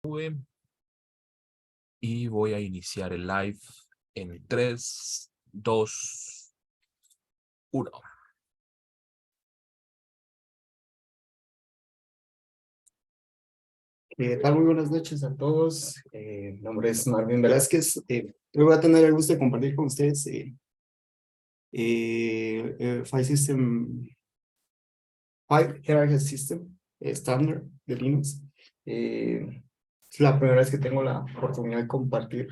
Y voy a iniciar el live en 3, 2, 1. ¿Qué tal? Muy buenas noches a todos. Mi nombre es Marvin Velázquez. Hoy voy a tener el gusto de compartir con ustedes File System, File Hierarchy System estándar de Linux. Es la primera vez que tengo la oportunidad de compartir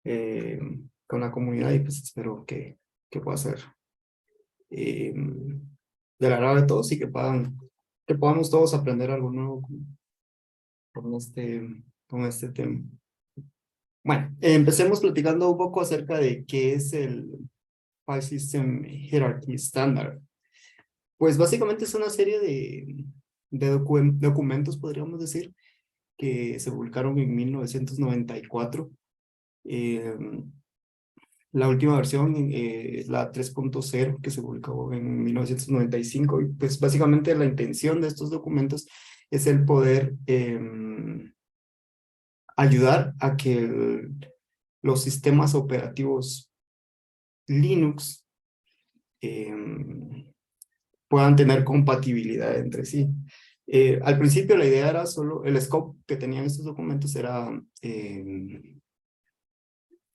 eh, con la comunidad y pues espero que pueda ser del agrado de todos y que podamos todos aprender algo nuevo con este tema. Bueno, empecemos platicando un poco acerca de qué es el File System Hierarchy Standard. Pues básicamente es una serie de documentos, podríamos decir, que se publicaron en 1994. Eh, la última versión es la 3.0 que se publicó en 1995. Y pues básicamente la intención de estos documentos es el poder ayudar a que los sistemas operativos Linux puedan tener compatibilidad entre sí. Al principio la idea era solo, el scope que tenían estos documentos era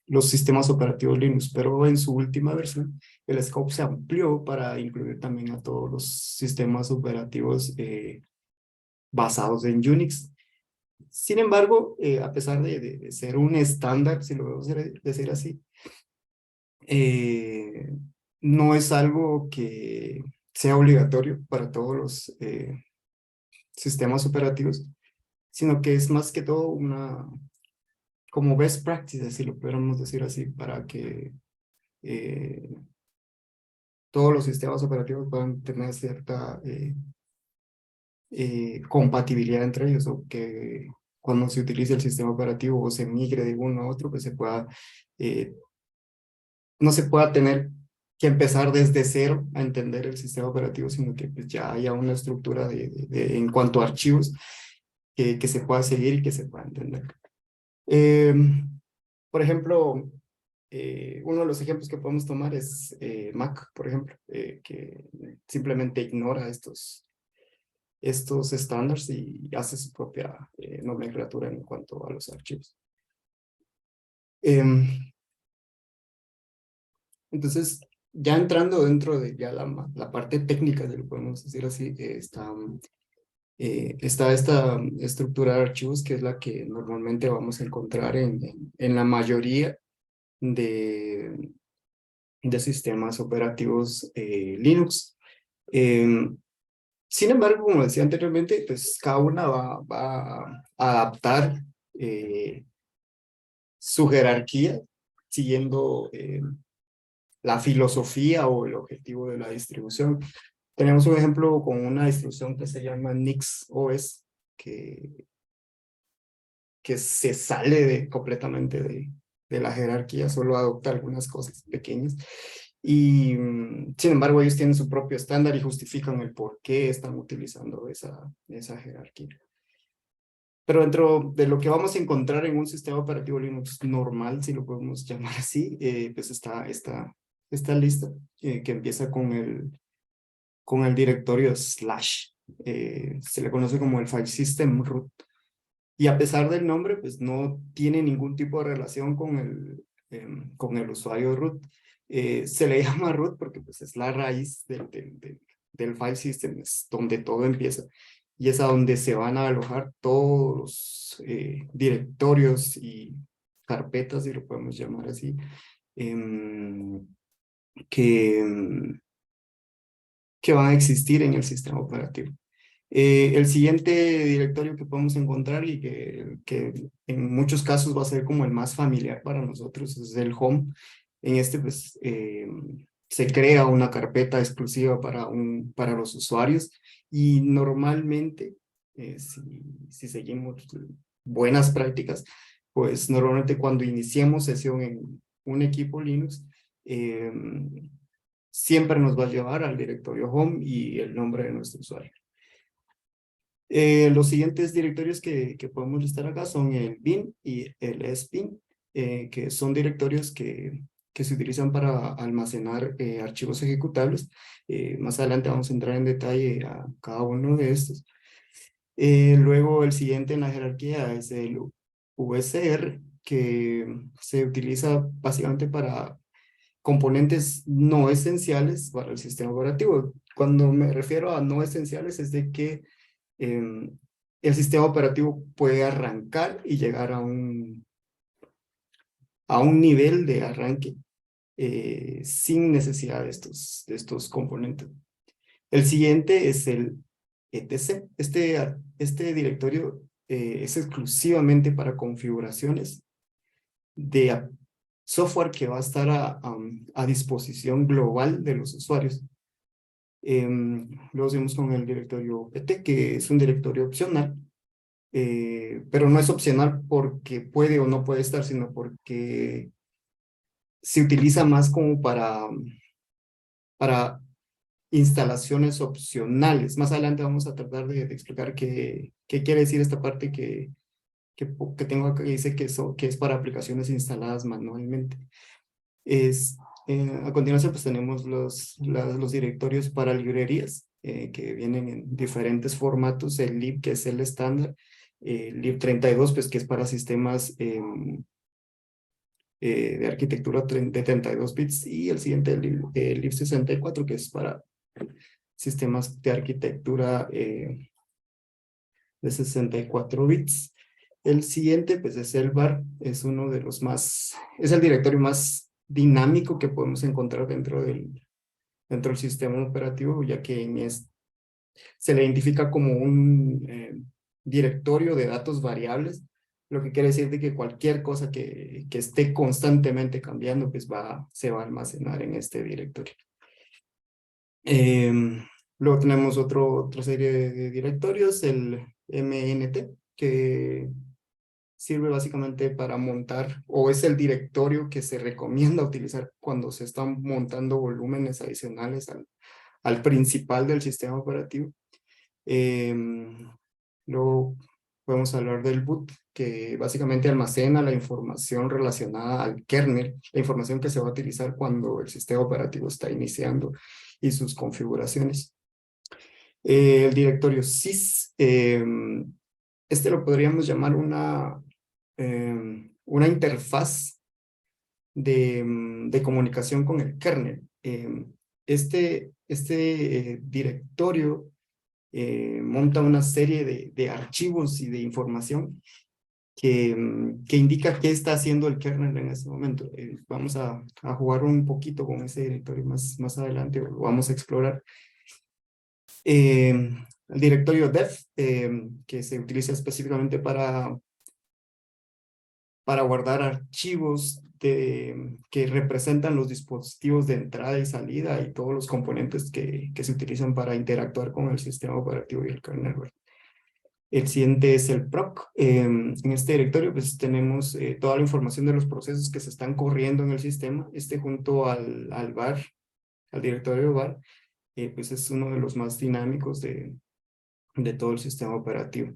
los sistemas operativos Linux, pero en su última versión el scope se amplió para incluir también a todos los sistemas operativos basados en Unix. Sin embargo, a pesar de ser un estándar, si lo podemos decir así, no es algo que sea obligatorio para todos los sistemas operativos, sino que es más que todo como best practice, si lo pudiéramos decir así, para que todos los sistemas operativos puedan tener cierta compatibilidad entre ellos, o que cuando se utilice el sistema operativo o se migre de uno a otro, pues no se pueda tener que empezar desde cero a entender el sistema operativo, sino que pues ya haya una estructura en cuanto a archivos que se pueda seguir y que se pueda entender. Por ejemplo, uno de los ejemplos que podemos tomar es Mac, por ejemplo, que simplemente ignora estos estándares y hace su propia nomenclatura en cuanto a los archivos. Entonces, ya entrando dentro de ya la parte técnica, si lo podemos decir así, está esta estructura de archivos que es la que normalmente vamos a encontrar en la mayoría de sistemas operativos Linux. Sin embargo, como decía anteriormente, pues cada una va a adaptar su jerarquía siguiendo la filosofía o el objetivo de la distribución. Tenemos un ejemplo con una distribución que se llama NixOS, que se sale completamente de la jerarquía, solo adopta algunas cosas pequeñas. Y sin embargo, ellos tienen su propio estándar y justifican el por qué están utilizando esa jerarquía. Pero dentro de lo que vamos a encontrar en un sistema operativo Linux normal, si lo podemos llamar así, pues está esta lista que empieza con el directorio slash. Se le conoce como el file system root. Y a pesar del nombre, pues no tiene ningún tipo de relación con el usuario root. Se le llama root porque pues, es la raíz del file system, es donde todo empieza. Y es a donde se van a alojar todos los directorios y carpetas, si lo podemos llamar así, que van a existir en el sistema operativo. El siguiente directorio que podemos encontrar y que en muchos casos va a ser como el más familiar para nosotros es el home. En este pues se crea una carpeta exclusiva para los usuarios y normalmente si seguimos buenas prácticas, pues normalmente cuando iniciemos sesión en un equipo Linux, siempre nos va a llevar al directorio home y el nombre de nuestro usuario. Los siguientes directorios que podemos listar acá son el bin y el sbin, que son directorios que se utilizan para almacenar archivos ejecutables. Más adelante vamos a entrar en detalle a cada uno de estos. Luego el siguiente en la jerarquía es el USR, que se utiliza básicamente para componentes no esenciales para el sistema operativo. Cuando me refiero a no esenciales es de que el sistema operativo puede arrancar y llegar a un nivel de arranque sin necesidad de estos componentes. El siguiente es el etc. Este directorio es exclusivamente para configuraciones de software que va a estar a disposición global de los usuarios. Luego seguimos con el directorio PT, que es un directorio opcional, pero no es opcional porque puede o no puede estar, sino porque se utiliza más como para instalaciones opcionales. Más adelante vamos a tratar de explicar qué quiere decir esta parte que tengo acá, que dice que es para aplicaciones instaladas manualmente. A continuación, pues tenemos los directorios para librerías, que vienen en diferentes formatos. El lib, que es el estándar, el lib32, pues que es para sistemas de arquitectura de 32 bits, y el siguiente, el lib64, que es para sistemas de arquitectura de 64 bits. El siguiente, pues es el var, es uno de los es el directorio más dinámico que podemos encontrar dentro del sistema operativo, ya que se le identifica como un directorio de datos variables, lo que quiere decir de que cualquier cosa que esté constantemente cambiando, pues se va a almacenar en este directorio. Luego tenemos otra serie de directorios, el MNT, que sirve básicamente para montar, o es el directorio que se recomienda utilizar cuando se están montando volúmenes adicionales al principal del sistema operativo. Luego podemos hablar del boot, que básicamente almacena la información relacionada al kernel, la información que se va a utilizar cuando el sistema operativo está iniciando y sus configuraciones. El directorio sys, este lo podríamos llamar una interfaz de comunicación con el kernel. Este directorio monta una serie de archivos y de información que indica qué está haciendo el kernel en ese momento. Vamos a jugar un poquito con ese directorio más adelante, lo vamos a explorar. El directorio dev, que se utiliza específicamente para guardar archivos que representan los dispositivos de entrada y salida y todos los componentes que se utilizan para interactuar con el sistema operativo y el kernel. El siguiente es el proc. En este directorio pues tenemos toda la información de los procesos que se están corriendo en el sistema. Junto al var, al directorio var, pues es uno de los más dinámicos de todo el sistema operativo.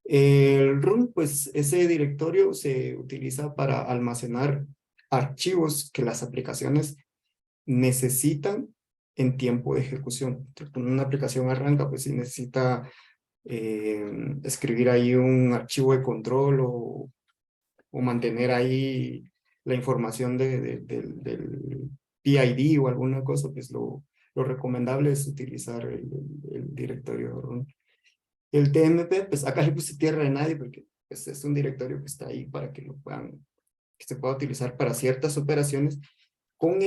El run, pues ese directorio se utiliza para almacenar archivos que las aplicaciones necesitan en tiempo de ejecución. Entonces, cuando una aplicación arranca, pues si necesita escribir ahí un archivo de control o mantener ahí la información del PID o alguna cosa, pues lo recomendable es utilizar el directorio run. El TMP, pues acá le puse tierra de nadie porque pues, es un directorio que está ahí para que que se pueda utilizar para ciertas operaciones, con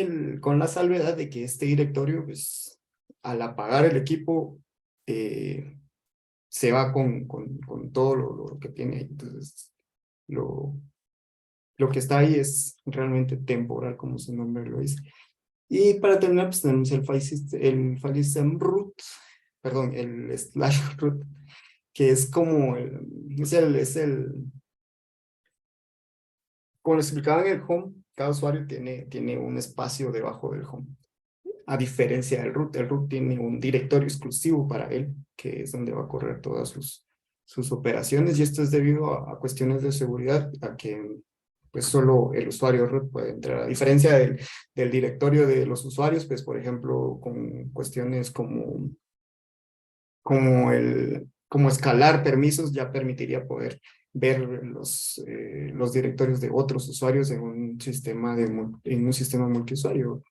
la salvedad de que este directorio, pues, al apagar el equipo, se va con todo lo que tiene ahí. Entonces, lo que está ahí es realmente temporal, como su nombre lo dice. Y para terminar, pues tenemos el file system root, perdón, el slash root, que es como como lo explicaba en el home, cada usuario tiene un espacio debajo del home. a diferencia del root. El root tiene un directorio exclusivo para él, que es donde va a correr todas sus operaciones, y esto es debido a cuestiones de seguridad, a que pues solo el usuario root puede entrar, a diferencia del directorio de los usuarios, pues por ejemplo, con cuestiones como escalar permisos, ya permitiría poder ver los directorios de otros usuarios en un sistema multiusuario.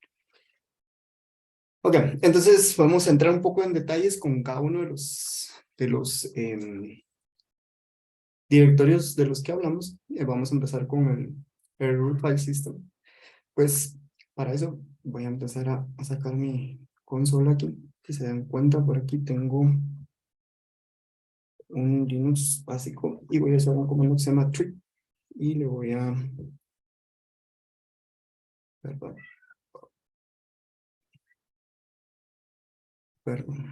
Ok, entonces vamos a entrar un poco en detalles con cada uno de los directorios de los que hablamos. Vamos a empezar con el root file system. Pues para eso voy a empezar a sacar mi consola aquí. Si se dan cuenta, por aquí tengo un Linux básico y voy a usar un comando que se llama tree y le voy a... Perdón, perdón.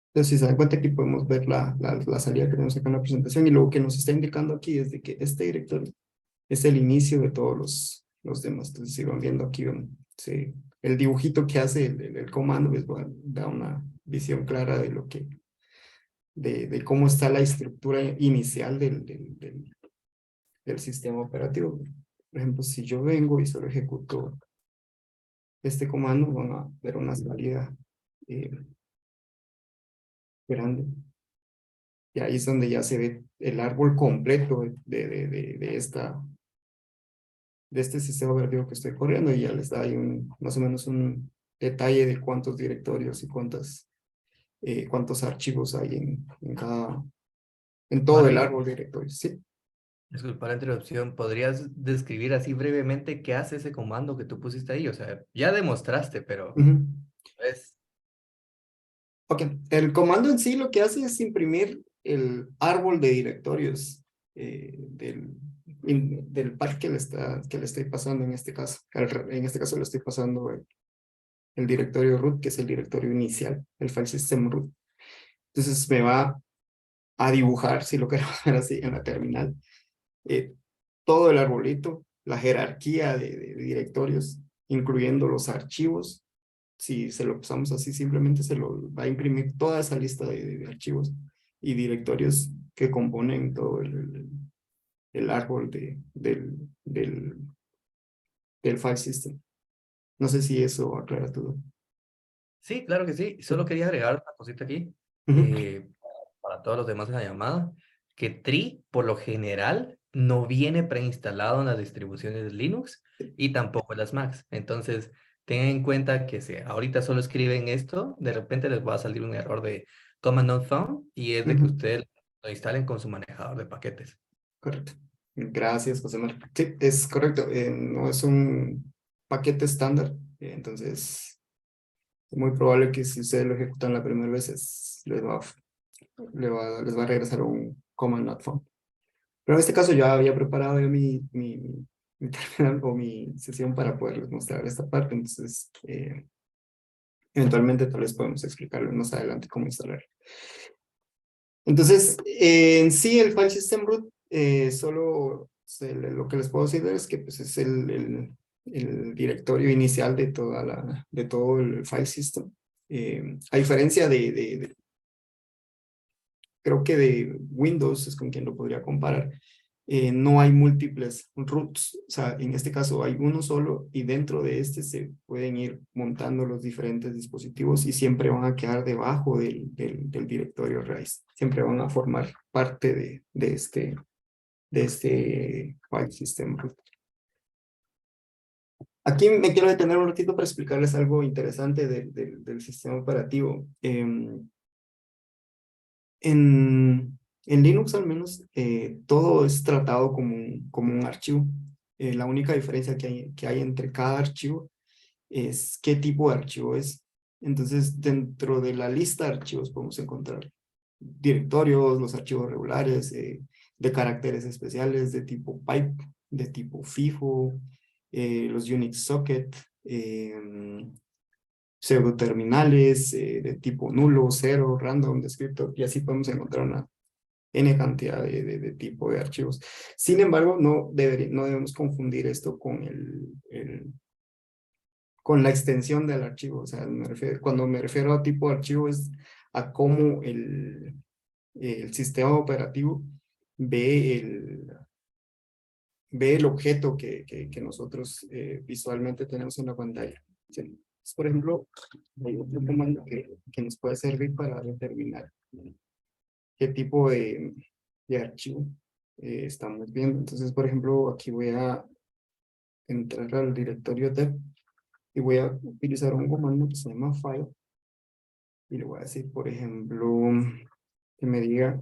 Entonces, si se dan cuenta, aquí podemos ver la salida que tenemos acá en la presentación, y lo que nos está indicando aquí es de que este directorio es el inicio de todos los demás. Entonces, si van viendo aquí, sí, el dibujito que hace el comando, pues, bueno, da una visión clara de de cómo está la estructura inicial del sistema operativo. Por ejemplo, si yo vengo y solo ejecuto este comando, van a ver una salida eh, grande. Y ahí es donde ya se ve el árbol completo de este sistema operativo que estoy corriendo, y ya les da ahí más o menos un detalle de cuántos directorios y cuántos archivos hay en todo el Marvin, árbol de directorios. Sí. disculpa la interrupción, ¿podrías describir así brevemente qué hace ese comando que tú pusiste ahí? O sea, ya demostraste, pero Ujú. es... Ok, el comando en sí lo que hace es imprimir el árbol de directorios del path que le estoy pasando en este caso. En este caso le estoy pasando el directorio root, que es el directorio inicial, el file system root. Entonces me va a dibujar, si lo queremos ver así, en la terminal, eh, todo el arbolito, la jerarquía de directorios, incluyendo los archivos. Si se lo usamos así, simplemente se lo va a imprimir toda esa lista de archivos y directorios que componen todo el árbol del file system. No sé si eso aclara todo. Sí, claro que sí. Sí. Solo quería agregar una cosita aquí Ujú. para todos los demás en la llamada, que Tree por lo general no viene preinstalado en las distribuciones de Linux y tampoco en las Macs. Entonces, tengan en cuenta que si ahorita solo escriben esto, de repente les va a salir un error de command not found, y es de que Ujú. ustedes lo instalen con su manejador de paquetes. Correcto. Gracias, José María. Sí, es correcto. No es un paquete estándar. Entonces, es muy probable que si ustedes lo ejecutan la primera vez, les va a regresar un command not found. Pero en este caso ya había preparado yo mi terminal o mi sesión para poderles mostrar esta parte. Entonces, eventualmente tal vez podemos explicarles más adelante cómo instalar. Entonces, en sí, el file system root, solo lo que les puedo decir es que pues, es el directorio inicial de todo el file system. A diferencia creo que de Windows, es con quien lo podría comparar, no hay múltiples roots. O sea, en este caso hay uno solo, y dentro de este se pueden ir montando los diferentes dispositivos y siempre van a quedar debajo del directorio raíz. Siempre van a formar parte de este file system root. Aquí me quiero detener un ratito para explicarles algo interesante del sistema operativo. En Linux al menos, todo es tratado como un archivo. La única diferencia que hay entre cada archivo es qué tipo de archivo es. Entonces, dentro de la lista de archivos podemos encontrar directorios, los archivos regulares, de caracteres especiales, de tipo pipe, de tipo FIFO, los Unix socket, pseudoterminales de tipo nulo, cero, random, descriptor, y así podemos encontrar N cantidad de tipo de archivos. Sin embargo, no debemos confundir esto con con la extensión del archivo. O sea, cuando me refiero a tipo de archivo es a cómo el sistema operativo ve el objeto que nosotros visualmente tenemos en la pantalla. ¿Sí? Por ejemplo, hay otro comando que nos puede servir para determinar qué tipo de archivo estamos viendo. Entonces, por ejemplo, aquí voy a entrar al directorio dev y voy a utilizar un comando que se llama file y le voy a decir, por ejemplo, que me diga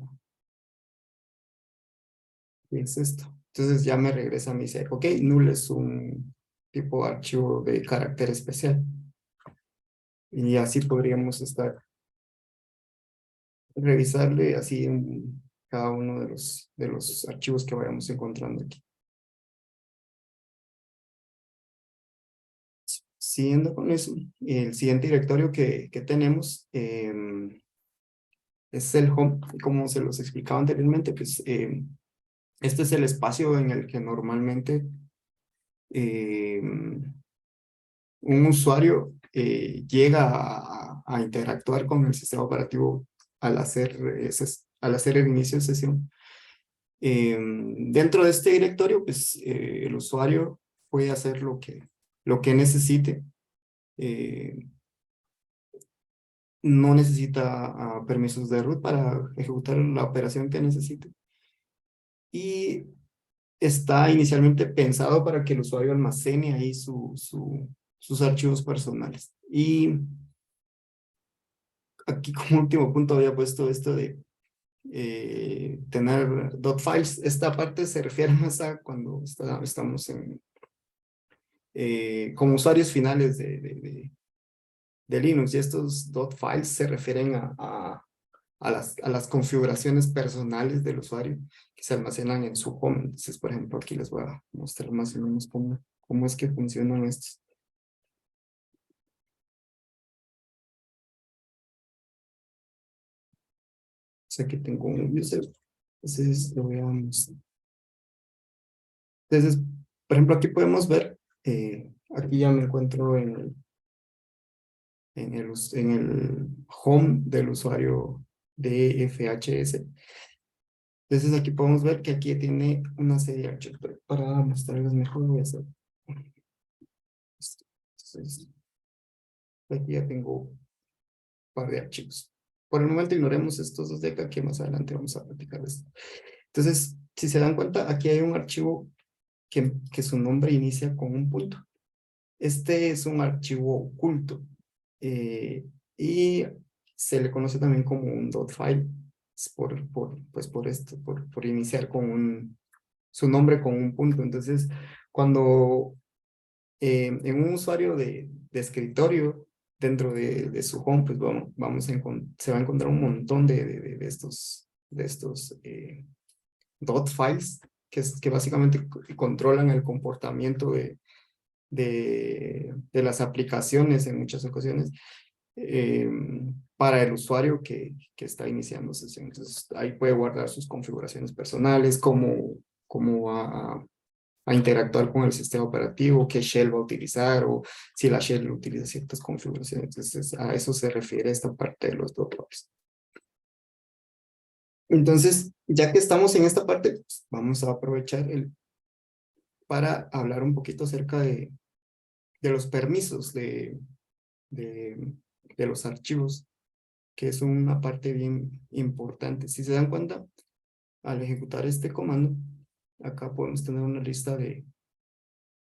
qué es esto. Entonces ya me regresa a mí y dice, ok, null es un tipo de archivo de carácter especial. Y así podríamos estar revisarle así cada uno de los archivos que vayamos encontrando aquí. Siguiendo con eso, el siguiente directorio que tenemos es el home. Como se los explicaba anteriormente, pues este es el espacio en el que normalmente un usuario llega a interactuar con el sistema operativo al hacer el inicio de sesión. Dentro de este directorio, pues el usuario puede hacer lo que necesite. No necesita permisos de root para ejecutar la operación que necesite. Y está inicialmente pensado para que el usuario almacene ahí sus archivos personales. Y aquí como último punto había puesto esto de tener .files. Esta parte se refiere más a cuando estamos como usuarios finales de Linux, y estos .files se refieren a las configuraciones personales del usuario que se almacenan en su home. Entonces, por ejemplo, aquí les voy a mostrar más o menos cómo es que funcionan estos. O sea, que tengo un user. Entonces, lo voy a mostrar. Entonces, por ejemplo, aquí podemos ver, aquí ya me encuentro en el home del usuario de FHS. Entonces aquí podemos ver que aquí tiene una serie de archivos. Para mostrarles mejor voy a hacer esto. Entonces, aquí ya tengo un par de archivos. Por el momento ignoremos estos dos de acá, que más adelante vamos a platicar de esto. Entonces, si se dan cuenta, aquí hay un archivo que su nombre inicia con un punto. Este es un archivo oculto y se le conoce también como un .file por iniciar con su nombre con un punto. Entonces, cuando en un usuario de escritorio dentro de su home, pues se va a encontrar un montón de estos .files que básicamente controlan el comportamiento de las aplicaciones en muchas ocasiones para el usuario que está iniciando sesión. Entonces ahí puede guardar sus configuraciones personales, cómo va a interactuar con el sistema operativo, qué shell va a utilizar o si la shell utiliza ciertas configuraciones. Entonces a eso se refiere esta parte de los .files. Entonces, ya que estamos en esta parte, pues, vamos a aprovechar para hablar un poquito acerca de los permisos de los archivos, que es una parte bien importante. Si se dan cuenta, al ejecutar este comando, acá podemos tener una lista de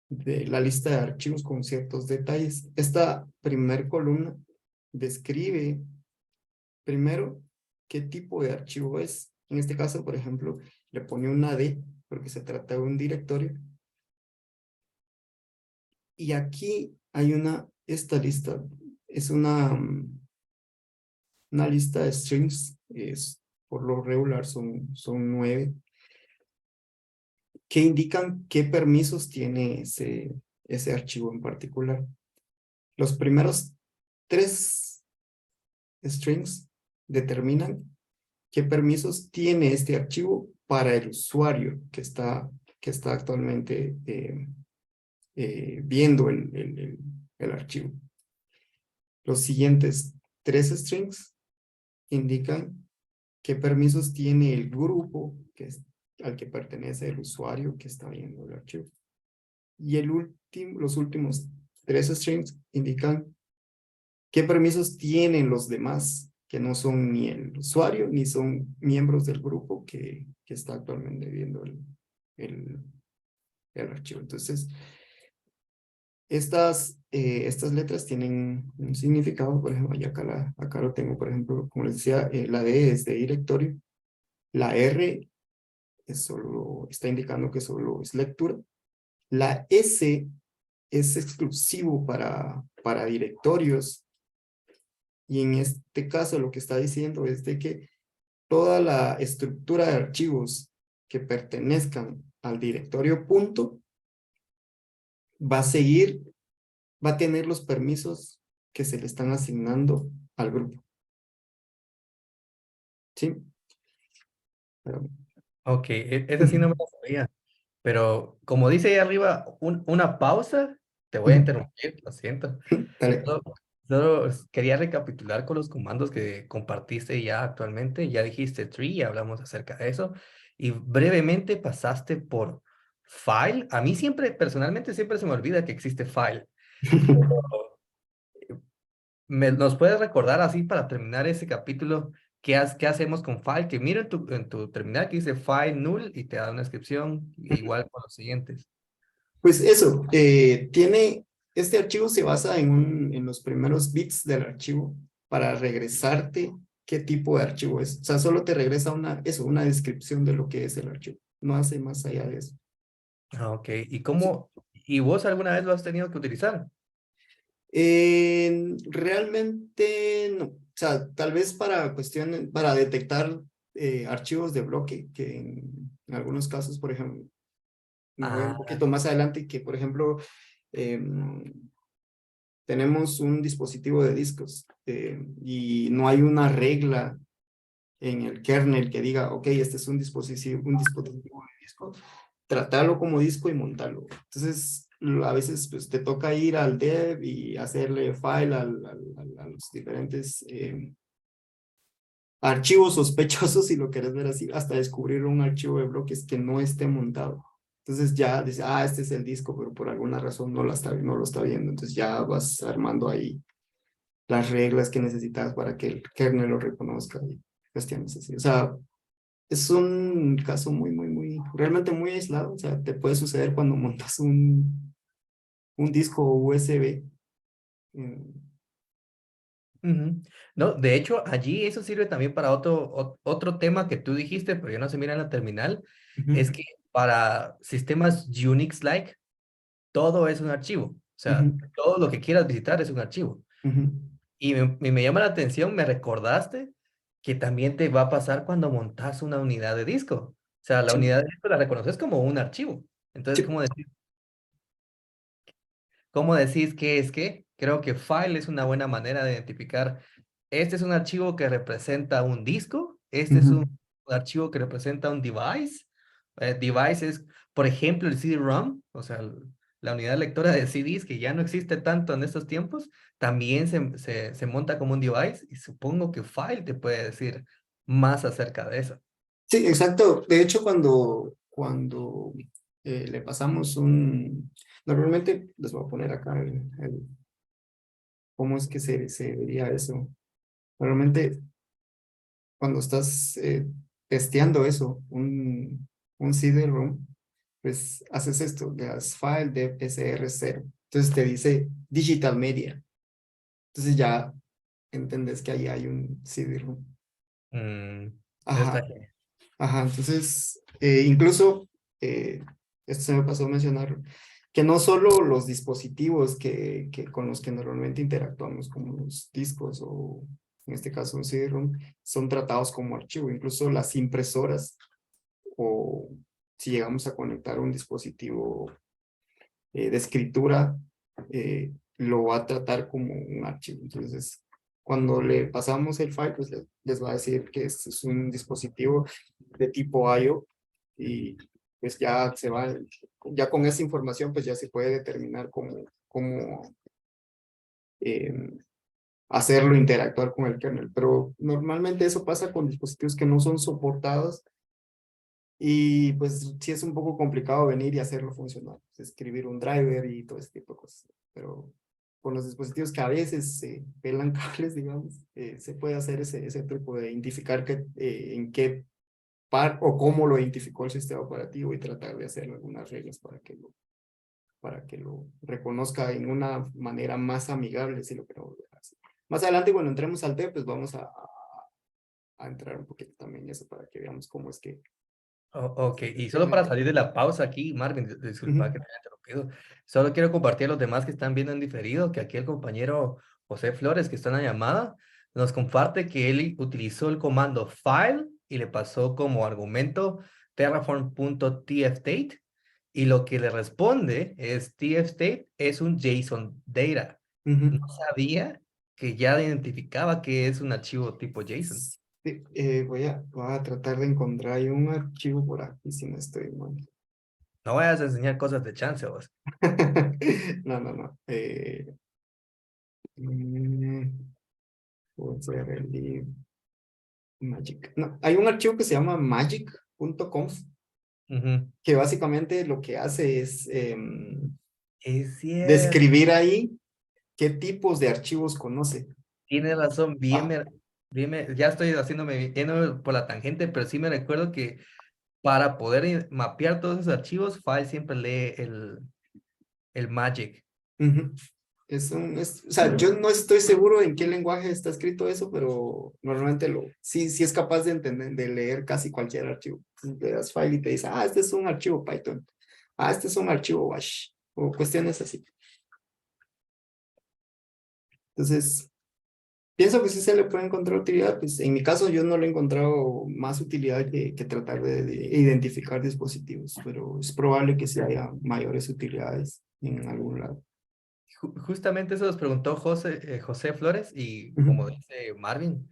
la lista de archivos con ciertos detalles. Esta primer columna describe primero qué tipo de archivo es. En este caso, por ejemplo, le pone una D porque se trata de un directorio. Y aquí hay esta lista es una lista de strings, por lo regular son 9, que indican qué permisos tiene ese archivo en particular. Los primeros 3 strings determinan qué permisos tiene este archivo para el usuario que está actualmente viendo el archivo. Los siguientes 3 strings indican qué permisos tiene el grupo al que pertenece el usuario que está viendo el archivo. Y los últimos 3 strings indican qué permisos tienen los demás, que no son ni el usuario, ni son miembros del grupo que está actualmente viendo el archivo. Entonces, estas letras tienen un significado, por ejemplo, y acá lo tengo, por ejemplo, como les decía, la D es de directorio, la R está indicando que solo es lectura, la S es exclusivo para directorios, y en este caso lo que está diciendo es de que toda la estructura de archivos que pertenezcan al directorio punto va a tener los permisos que se le están asignando al grupo. ¿Sí? Pero, Ok, esa sí no me la sabía. Pero como dice ahí arriba, una pausa, te voy a interrumpir, lo siento. dale. Solo, solo quería recapitular con los comandos que compartiste ya actualmente. Ya dijiste tree, ya hablamos acerca de eso. Y brevemente pasaste por file. A mí siempre, personalmente, siempre se me olvida que existe file. ¿Nos puedes recordar así para terminar ese capítulo qué hacemos con file? Que mira en tu terminal que dice file null y te da una descripción igual con los siguientes. Pues eso, este archivo se basa en los primeros bits del archivo para regresarte qué tipo de archivo es. O sea, solo te regresa una descripción de lo que es el archivo. No hace más allá de eso. Ah, ok. Sí. ¿Y vos alguna vez lo has tenido que utilizar? Realmente no. O sea, tal vez para detectar archivos de bloque, que en algunos casos, por ejemplo, me voy un Ah, poquito más adelante, que por ejemplo, em, tenemos un dispositivo de discos y no hay una regla en el kernel que diga, ok, este es un dispositivo de disco, tratarlo como disco y montarlo. Entonces, a veces pues, te toca ir al dev y hacerle file a los diferentes archivos sospechosos, si lo querés ver así, hasta descubrir un archivo de bloques que no esté montado. Entonces ya dice, este es el disco, pero por alguna razón no lo está viendo. Entonces ya vas armando ahí las reglas que necesitas para que el kernel lo reconozca y cuestiones así. O sea, es un caso realmente muy aislado. O sea, te puede suceder cuando montas un disco USB. ujú. No, de hecho, allí eso sirve también para otro tema que tú dijiste, pero ya no se mira en la terminal, es Ujú, que para sistemas Unix-like, todo es un archivo. O sea, ujú, todo lo que quieras visitar es un archivo. ujú. Y me llama la atención, me recordaste que también te va a pasar cuando montas una unidad de disco. O sea, la Sí, unidad de disco la reconoces como un archivo. Entonces, sí. ¿cómo decís qué es qué? Creo que file es una buena manera de identificar. Este es un archivo que representa un disco. Este es un Ujú. archivo que representa un device. Device es, por ejemplo, el CD-ROM, o sea, la unidad lectora de CDs que ya no existe tanto en estos tiempos, también se monta como un device y supongo que file te puede decir más acerca de eso. Sí, exacto. De hecho, cuando le pasamos normalmente les voy a poner acá cómo es que se vería eso. Normalmente, cuando estás testeando eso, un CD-ROM, pues haces esto, le das file de SR0. Entonces te dice digital media. Entonces ya entendés que ahí hay un CD-ROM. Mm, eso está Ajá, genial. ajá. Entonces, incluso, eh, esto se me pasó a mencionar, que no solo los dispositivos con los que normalmente interactuamos, como los discos o en este caso un CD-ROM, son tratados como archivo. Incluso las impresoras o si llegamos a conectar un dispositivo de escritura, lo va a tratar como un archivo. Entonces, Cuando le pasamos el file, pues les va a decir que este es un dispositivo de tipo I/O y pues ya se va, ya con esa información pues ya se puede determinar cómo hacerlo interactuar con el kernel. Pero normalmente eso pasa con dispositivos que no son soportados y pues sí es un poco complicado venir y hacerlo funcionar, pues, escribir un driver y todo ese tipo de cosas. Pero con los dispositivos que a veces se pelan cables, digamos, se puede hacer ese tipo de identificar en qué par o cómo lo identificó el sistema operativo y tratar de hacer algunas reglas para que lo reconozca en una manera más amigable, si lo queremos ver así. Más adelante, cuando entremos al T, pues vamos a entrar un poquito también en eso para que veamos cómo es que Ok, y solo tiene. para salir de la pausa aquí, Marvin, disculpa que te haya interrumpido, solo quiero compartir a los demás que están viendo en diferido que aquí el compañero José Flores, que está en la llamada, nos comparte que él utilizó el comando file y le pasó como argumento terraform.tfstate y lo que le responde es tfstate es un JSON data. No sabía que ya identificaba que es un archivo tipo JSON. Sí, voy a tratar de encontrar ahí un archivo por aquí, si no estoy mal. No vayas a enseñar cosas de chance vos. No, no, no. Mm, puede ser el Magic. No, hay un archivo que se llama magic.conf Ujú. que básicamente lo que hace es Es cierto, describir ahí qué tipos de archivos conoce. tiene razón, Ah, ya estoy haciéndome yendo por la tangente, pero sí me recuerdo que para poder mapear todos esos archivos, File siempre lee el Magic. ujú. O sea, yo no estoy seguro en qué lenguaje está escrito eso, pero normalmente sí es capaz de entender, de leer casi cualquier archivo. Le das file y te dice, este es un archivo Python, este es un archivo Bash, o cuestiones así. Entonces, pienso que sí se le puede encontrar utilidad, pues en mi caso yo no le he encontrado más utilidad que tratar de identificar dispositivos, pero es probable que sí haya mayores utilidades en algún lado. Justamente eso nos preguntó José Flores y como Ujú. dice Marvin,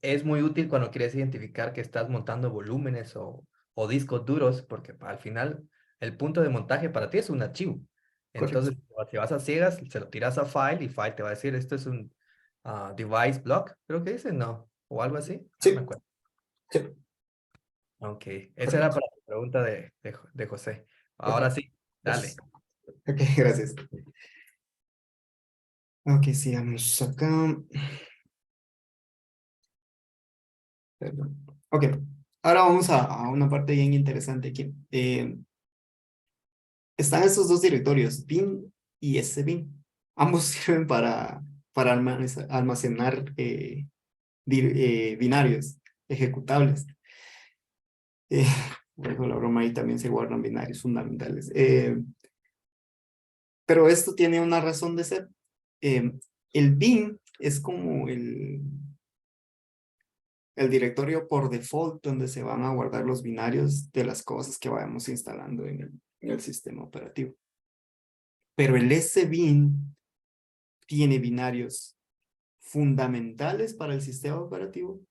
es muy útil cuando quieres identificar que estás montando volúmenes o discos duros, porque al final el punto de montaje para ti es un archivo. Correcto. Entonces, si vas a ciegas, se lo tiras a File y File te va a decir, esto es un device block, creo que dice, no, o algo así, no me Sí, acuerdo. sí, Ok, esa era correcto. para la pregunta de José. Ahora Perfecto. sí, Gracias. dale. Ok, gracias. Ok, sigamos acá. Perdón. Ok, ahora vamos a una parte bien interesante aquí. Están estos dos directorios, bin y sbin. Ambos sirven para almacenar binarios ejecutables. Eh, por ejemplo, la broma ahí también se guardan binarios fundamentales. Pero esto tiene una razón de ser. El bin es como el directorio por default donde se van a guardar los binarios de las cosas que vayamos instalando en el sistema operativo. Pero el SBIN tiene binarios fundamentales para el sistema operativo,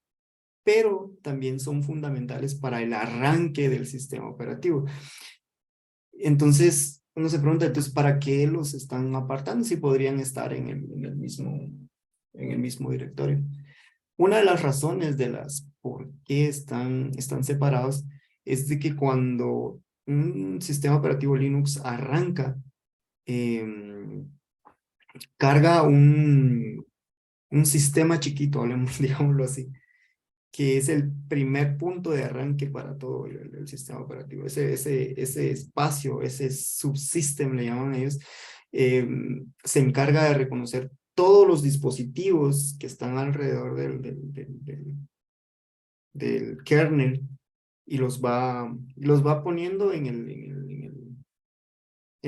pero también son fundamentales para el arranque del sistema operativo. Entonces, uno se pregunta, entonces, ¿para qué los están apartando si podrían estar en el mismo directorio? Una de las razones de las por qué están separados es de que cuando un sistema operativo Linux arranca, carga un sistema chiquito, hablemos, digámoslo así, que es el primer punto de arranque para todo el sistema operativo. Ese espacio, ese subsystem, le llaman ellos, se encarga de reconocer todos los dispositivos que están alrededor del kernel y los va poniendo en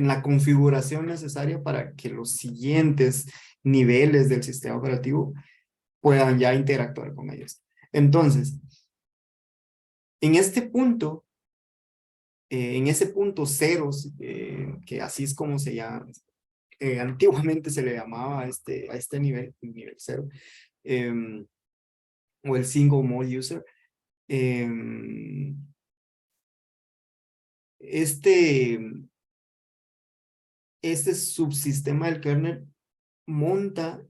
la configuración necesaria para que los siguientes niveles del sistema operativo puedan ya interactuar con ellos. Entonces, en este punto, en ese punto ceros, que así es como se llama, antiguamente se le llamaba a este nivel, nivel 0, o el single mode user. Este subsistema del kernel monta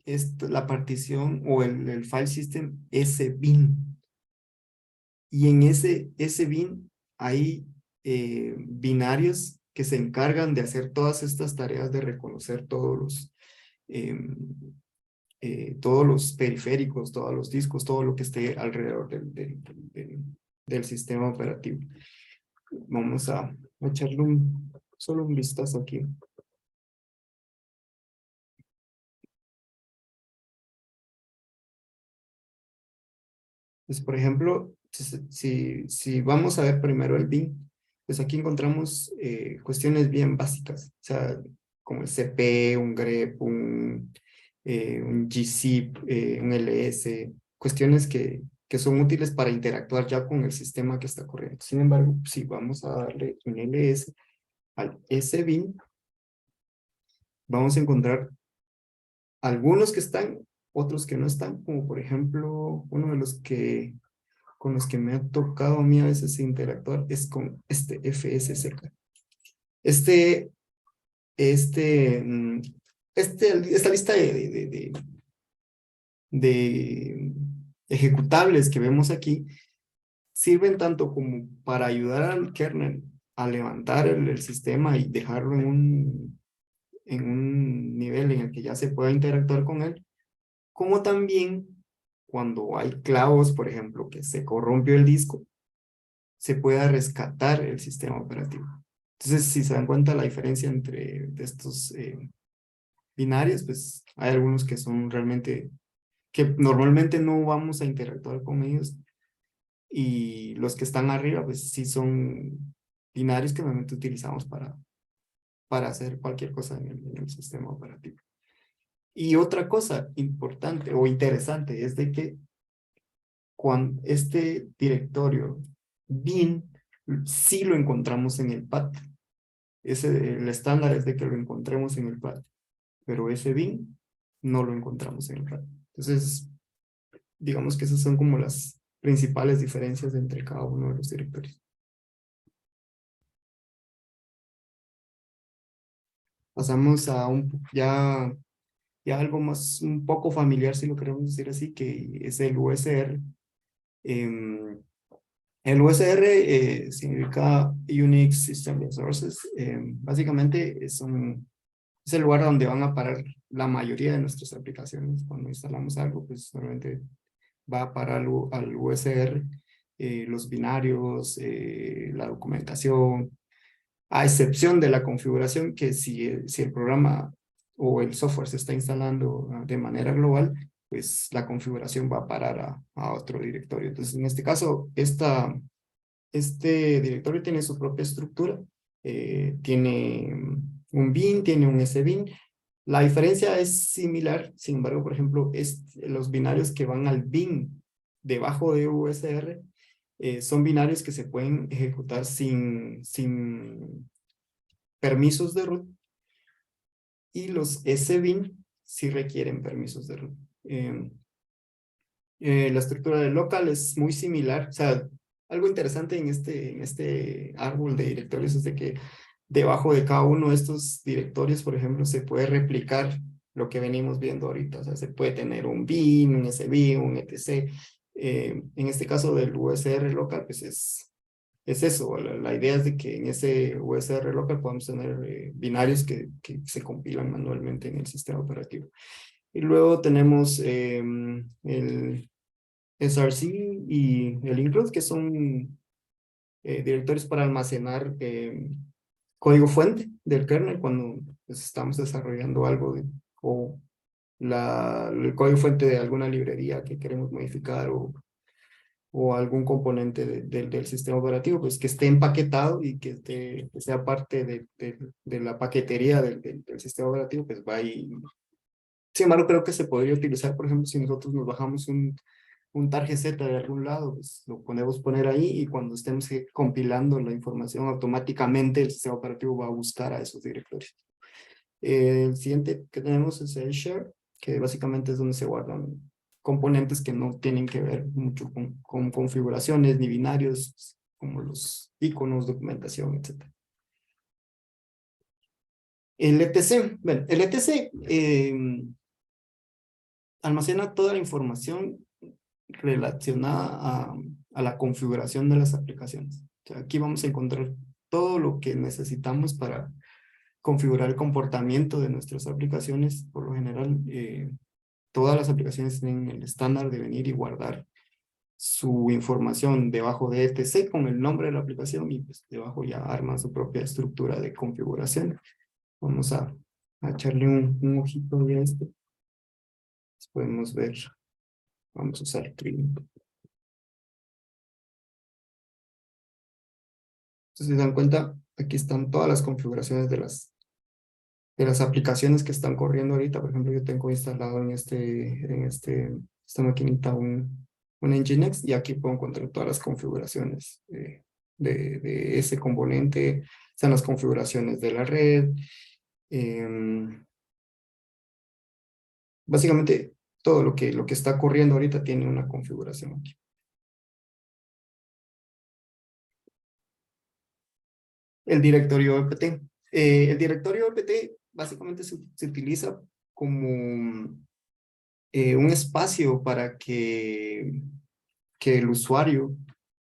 la partición o el file system SBIN. Y en ese bin hay binarios que se encargan de hacer todas estas tareas de reconocer todos los periféricos, todos los discos, todo lo que esté alrededor del sistema operativo. Vamos a echarle solo un vistazo aquí. Pues, por ejemplo, si vamos a ver primero el bin, pues aquí encontramos cuestiones bien básicas, o sea, como el CP, un grep, un gzip, un ls, cuestiones que son útiles para interactuar ya con el sistema que está corriendo. Sin embargo, si vamos a darle un ls al sbin, vamos a encontrar algunos que están, otros que no están, como por ejemplo, uno de los que con los que me ha tocado a mí a veces interactuar es con este FSCK. Esta lista de ejecutables que vemos aquí sirven tanto como para ayudar al kernel a levantar el sistema y dejarlo en un nivel en el que ya se pueda interactuar con él, como también cuando hay clavos, por ejemplo, que se corrompió el disco, se pueda rescatar el sistema operativo. Entonces, si se dan cuenta la diferencia entre estos binarios, pues hay algunos que son realmente, que normalmente no vamos a interactuar con ellos, y los que están arriba, pues sí son binarios que normalmente utilizamos para hacer cualquier cosa en el sistema operativo. Y otra cosa importante o interesante es de que cuando este directorio bin sí lo encontramos en el path. El estándar es de que lo encontremos en el path, pero ese bin no lo encontramos en el path. Entonces, digamos que esas son como las principales diferencias entre cada uno de los directorios. Pasamos a ya algo más, un poco familiar, si lo queremos decir así, que es el USR. El USR significa Unix System Resources. Básicamente es el lugar donde van a parar la mayoría de nuestras aplicaciones. Cuando instalamos algo, pues normalmente va a parar al USR, los binarios, la documentación, a excepción de la configuración, que si el programa o el software se está instalando de manera global, pues la configuración va a parar a otro directorio. Entonces, en este caso, este directorio tiene su propia estructura, tiene un bin, tiene un sbin. La diferencia es similar, sin embargo, por ejemplo, los binarios que van al bin debajo de USR son binarios que se pueden ejecutar sin permisos de root, y los sbin sí requieren permisos de root. La estructura del local es muy similar, o sea, algo interesante en este árbol de directorios es de que debajo de cada uno de estos directorios, por ejemplo, se puede replicar lo que venimos viendo ahorita, o sea, se puede tener un bin, un sbin, un etc. En este caso del USR local, pues es eso, la idea es de que en ese USR local podamos tener binarios que se compilan manualmente en el sistema operativo. Y luego tenemos el src y el include, que son directorios para almacenar código fuente del kernel cuando pues, estamos desarrollando algo o el código fuente de alguna librería que queremos modificar o algún componente del sistema operativo, pues que esté empaquetado y que sea parte de la paquetería del sistema operativo, pues va ahí. Sin embargo, creo que se podría utilizar, por ejemplo, si nosotros nos bajamos un target de algún lado, pues lo podemos poner ahí, y cuando estemos compilando la información, automáticamente el sistema operativo va a buscar a esos directorios. El siguiente que tenemos es el share, que básicamente es donde se guardan componentes que no tienen que ver mucho con configuraciones ni binarios, como los iconos, documentación, etc. El ETC, bueno, el ETC almacena toda la información relacionada a la configuración de las aplicaciones. O sea, aquí vamos a encontrar todo lo que necesitamos para configurar el comportamiento de nuestras aplicaciones. Por lo general, todas las aplicaciones tienen el estándar de venir y guardar su información debajo de ETC con el nombre de la aplicación y pues debajo ya arman su propia estructura de configuración. Vamos a echarle un ojito a esto. Podemos ver, vamos a usar Trim. Si se dan cuenta, aquí están todas las configuraciones de las aplicaciones que están corriendo ahorita. Por ejemplo, yo tengo instalado en esta maquinita un Nginx y aquí puedo encontrar todas las configuraciones de ese componente. Están las configuraciones de la red. Básicamente, todo lo que está corriendo ahorita tiene una configuración aquí. El directorio EPT. El directorio EPT básicamente se utiliza como un espacio para que el usuario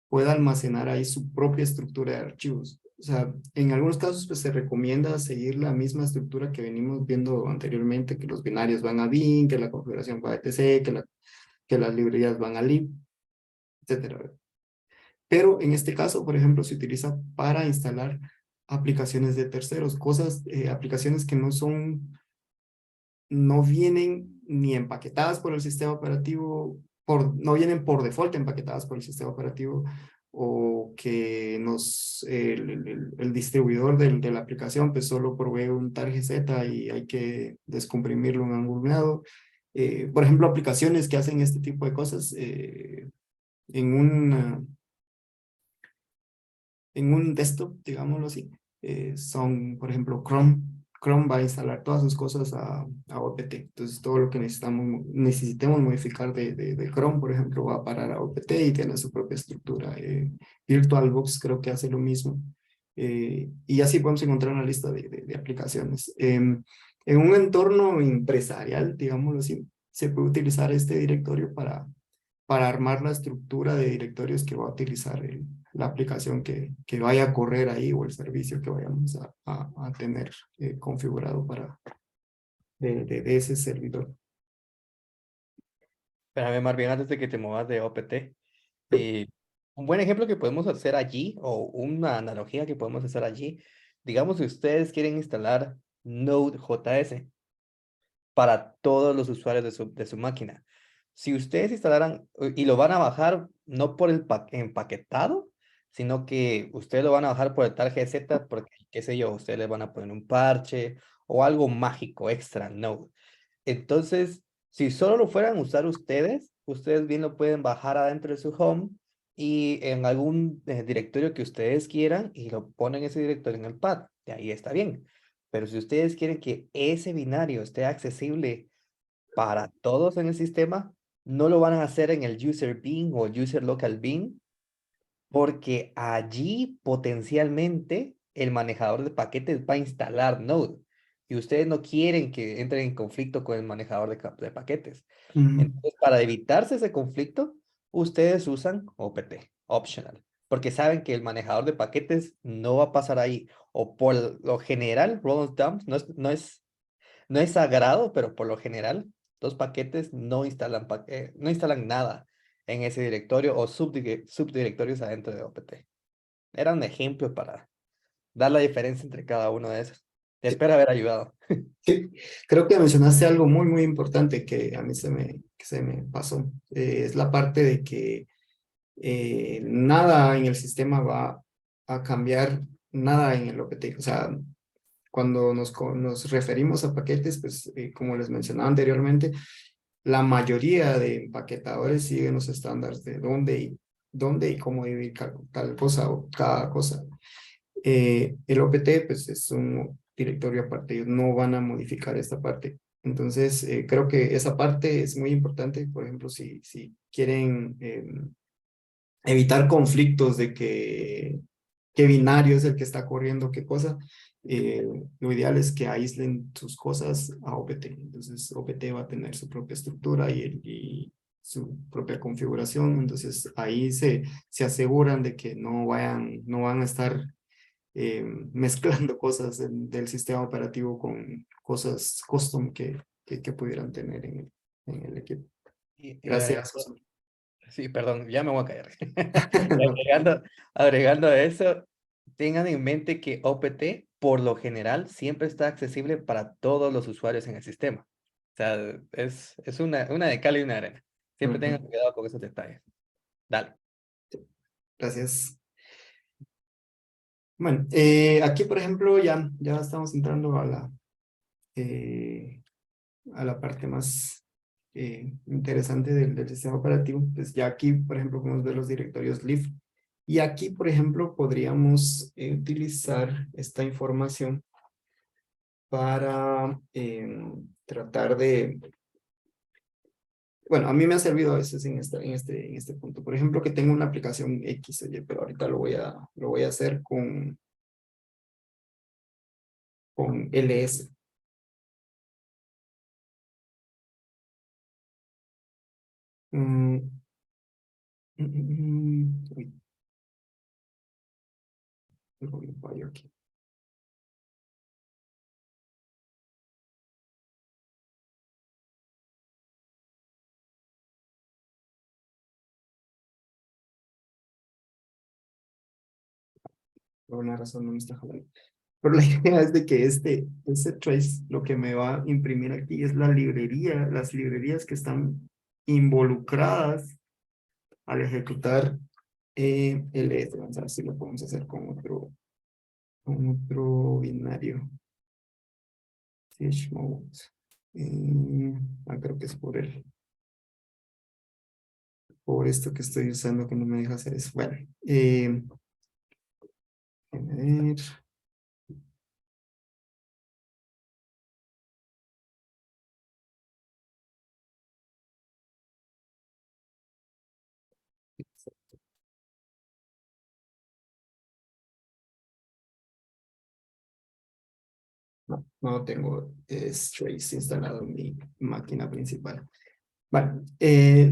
pueda almacenar ahí su propia estructura de archivos. O sea, en algunos casos pues, se recomienda seguir la misma estructura que venimos viendo anteriormente, que los binarios van a bin, que la configuración va a etc, que las librerías van a lib, etc. Pero en este caso, por ejemplo, se utiliza para instalar aplicaciones de terceros, aplicaciones que no vienen ni empaquetadas por el sistema operativo, no vienen por default empaquetadas por el sistema operativo, o que el distribuidor de la aplicación pues solo provee un target y hay que descomprimirlo en algún lado. Por ejemplo, aplicaciones que hacen este tipo de cosas en un desktop, digámoslo así, son, por ejemplo, Chrome. Chrome va a instalar todas sus cosas a OPT. Entonces, todo lo que necesitemos modificar de Chrome, por ejemplo, va a parar a OPT y tiene su propia estructura. VirtualBox creo que hace lo mismo. Y así podemos encontrar una lista de aplicaciones. En un entorno empresarial, digámoslo así, se puede utilizar este directorio para armar la estructura de directorios que va a utilizar la aplicación que vaya a correr ahí o el servicio que vayamos a tener configurado de ese servidor. Espérame, Marvin, antes de que te muevas de OPT, un buen ejemplo que podemos hacer allí, o una analogía que podemos hacer allí, digamos que ustedes quieren instalar Node.js para todos los usuarios de su máquina. Si ustedes instalaran y lo van a bajar no por el empaquetado, sino que ustedes lo van a bajar por el target porque, qué sé yo, ustedes le van a poner un parche o algo mágico extra, Node. Entonces, si solo lo fueran a usar ustedes bien lo pueden bajar adentro de su home y en algún directorio que ustedes quieran y lo ponen ese directorio en el pad. De ahí está bien. Pero si ustedes quieren que ese binario esté accesible para todos en el sistema, no lo van a hacer en el user bin o user local bin, porque allí potencialmente el manejador de paquetes va a instalar Node y ustedes no quieren que entren en conflicto con el manejador de paquetes. Entonces, para evitarse ese conflicto, ustedes usan OPT, optional, porque saben que el manejador de paquetes no va a pasar ahí, o por lo general, roll dumps no es sagrado, pero por lo general, los paquetes no instalan nada en ese directorio o subdirectorios adentro de OPT. Era un ejemplo para dar la diferencia entre cada uno de esos. Espero haber ayudado. Sí, creo que mencionaste algo muy, muy importante que a mí se me pasó. Es la parte de que nada en el sistema va a cambiar nada en el OPT. O sea, cuando nos referimos a paquetes, pues como les mencionaba anteriormente, la mayoría de empaquetadores siguen los estándares de dónde y cómo dividir tal cosa o cada cosa. El OPT pues, es un directorio aparte, ellos no van a modificar esta parte. Entonces, creo que esa parte es muy importante. Por ejemplo, si quieren evitar conflictos de qué binario es el que está corriendo qué cosa, lo ideal es que aíslen sus cosas a OPT. Entonces, OPT va a tener su propia estructura y su propia configuración. Entonces, ahí se aseguran de que no van a estar mezclando cosas del sistema operativo con cosas custom que pudieran tener en el equipo. Y Gracias, agregando, José. sí, perdón, ya me voy a callar. Y No, agregando a eso, tengan en mente que OPT, por lo general, siempre está accesible para todos los usuarios en el sistema. O sea, es una de cal y una de arena. Siempre tengan ujú, cuidado con esos detalles. Dale. gracias. Bueno, aquí, por ejemplo, ya estamos entrando a la parte más interesante del sistema operativo. Pues ya aquí, por ejemplo, podemos ver los directorios live. Y aquí, por ejemplo, podríamos utilizar esta información para tratar de... Bueno, a mí me ha servido a veces en este punto. Por ejemplo, que tengo una aplicación X, oye, pero ahorita lo voy a hacer con LS. Mm, uy, algo bien fallo aquí. Por una razón no me está jalando. Pero la idea es de que ese trace, lo que me va a imprimir aquí es la librería, las librerías que están involucradas al ejecutar LS. Vamos a ver si lo podemos hacer con otro binario. Chmode. Creo que es por esto que estoy usando que no me deja hacer eso. Bueno, déjame ver. No tengo Trace instalado en mi máquina principal. Vale,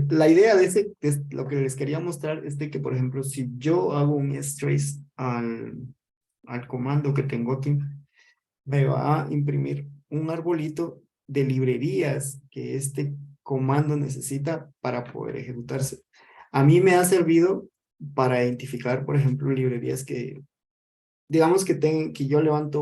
la idea de lo que les quería mostrar es de que, por ejemplo, si yo hago un strace al comando que tengo aquí, me va a imprimir un arbolito de librerías que este comando necesita para poder ejecutarse. A mí me ha servido para identificar, por ejemplo, librerías que, digamos que yo levanto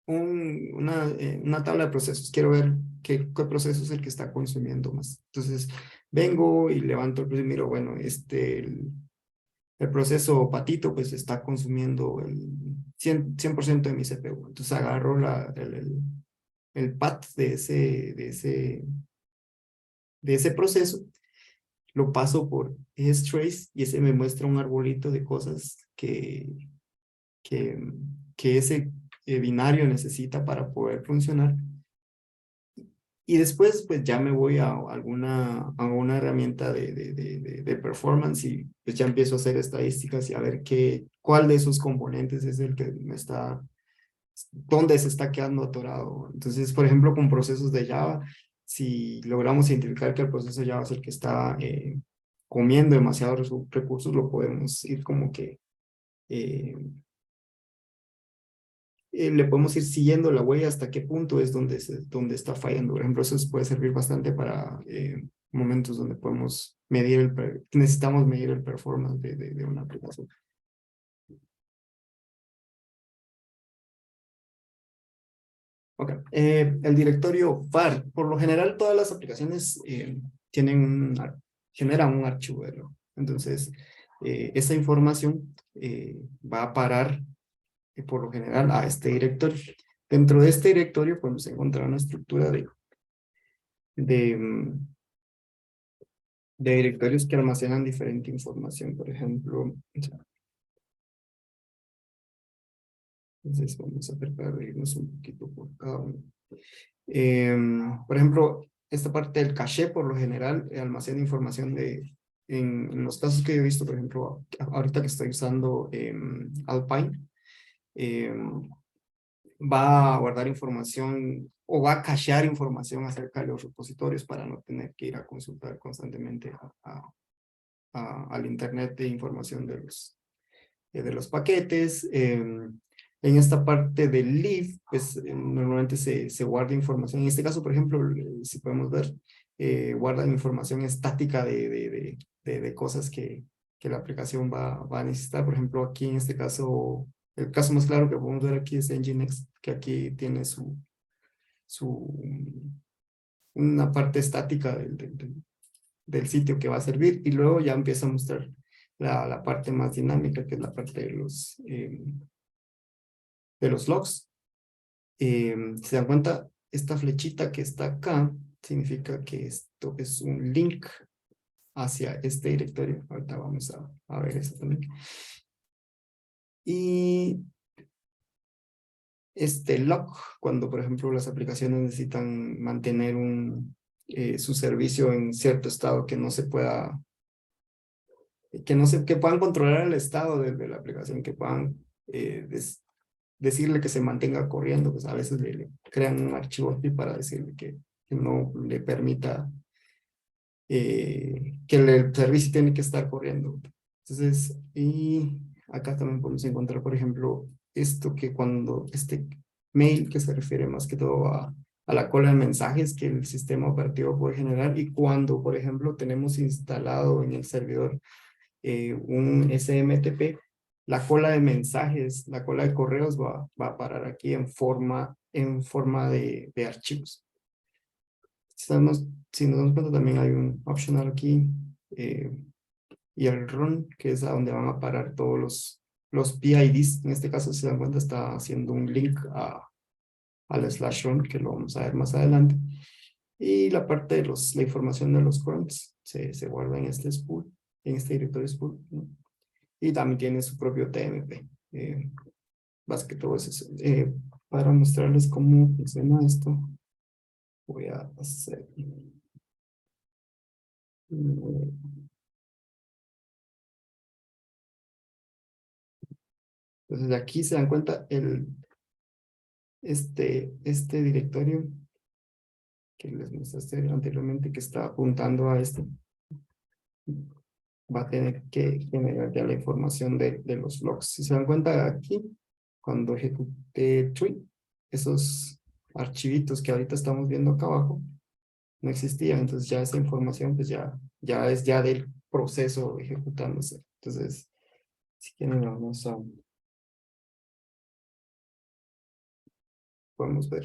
una tabla de procesos. Quiero ver qué proceso es el que está consumiendo más. Entonces, vengo y levanto el proceso y miro, bueno, el proceso patito, pues está consumiendo el 100% de mi CPU. Entonces, agarro el path de ese proceso, lo paso por strace y ese me muestra un arbolito de cosas que, que ese binario necesita para poder funcionar. Y después, pues ya me voy a alguna herramienta de performance y pues ya empiezo a hacer estadísticas y a ver cuál de esos componentes es el que dónde se está quedando atorado. Entonces, por ejemplo, con procesos de Java, si logramos identificar que el proceso Java es el que está comiendo demasiados recursos, lo podemos ir como que eh, le podemos ir siguiendo la huella hasta qué punto es donde está fallando. Por ejemplo, eso puede servir bastante para momentos donde podemos necesitamos medir el performance de una aplicación. Ok, el directorio var. Por lo general, todas las aplicaciones generan un archivo de log. Entonces, esa información va a parar por lo general a este directorio. Dentro de este directorio podemos encontrar una estructura de, mm, de directorios que almacenan diferente información. Por ejemplo, Entonces vamos a tratar de irnos un poquito por cada uno. Por ejemplo, esta parte del caché, por lo general, almacena información en los casos que yo he visto, por ejemplo, ahorita que estoy usando Alpine, va a guardar información o va a cachear información acerca de los repositorios para no tener que ir a consultar constantemente al internet de información de los paquetes. En esta parte del leaf, pues normalmente se guarda información. En este caso, por ejemplo, si podemos ver, guardan información estática de cosas que la aplicación va a necesitar. Por ejemplo, aquí en este caso, el caso más claro que podemos ver aquí es Nginx, que aquí tiene una parte estática del sitio que va a servir, y luego ya empieza a mostrar la parte más dinámica, que es la parte de los logs. Se dan cuenta, esta flechita que está acá significa que esto es un link hacia este directorio. Ahorita vamos a ver eso también. Y este log, cuando por ejemplo las aplicaciones necesitan mantener su servicio en cierto estado que no se pueda, que puedan controlar el estado de la aplicación, que puedan decirle que se mantenga corriendo, pues a veces le crean un archivo aquí para decirle que no le permita, que el servicio tiene que estar corriendo. Entonces, y acá también podemos encontrar, por ejemplo, esto que cuando este mail, que se refiere más que todo a la cola de mensajes que el sistema operativo puede generar, y cuando, por ejemplo, tenemos instalado en el servidor un SMTP, la cola de mensajes, la cola de correos va a parar aquí en forma de archivos. Si nos damos cuenta, también hay un optional aquí, y el run, que es a donde van a parar todos los PIDs. En este caso, si se dan cuenta, está haciendo un link al /run, que lo vamos a ver más adelante. Y la parte de la información de los crumbs se guarda en este spool, en este directorio spool, ¿no? Y también tiene su propio TMP. Más que todo es eso. Para mostrarles cómo funciona esto, voy a hacer... Entonces aquí se dan cuenta este directorio que les mostré anteriormente, que está apuntando a esto, va a tener que generar ya la información de los logs. Si se dan cuenta aquí, cuando ejecute tree, esos archivitos que ahorita estamos viendo acá abajo no existían. Entonces ya esa información pues ya es ya del proceso ejecutándose. Entonces, si quieren vamos a... podemos ver.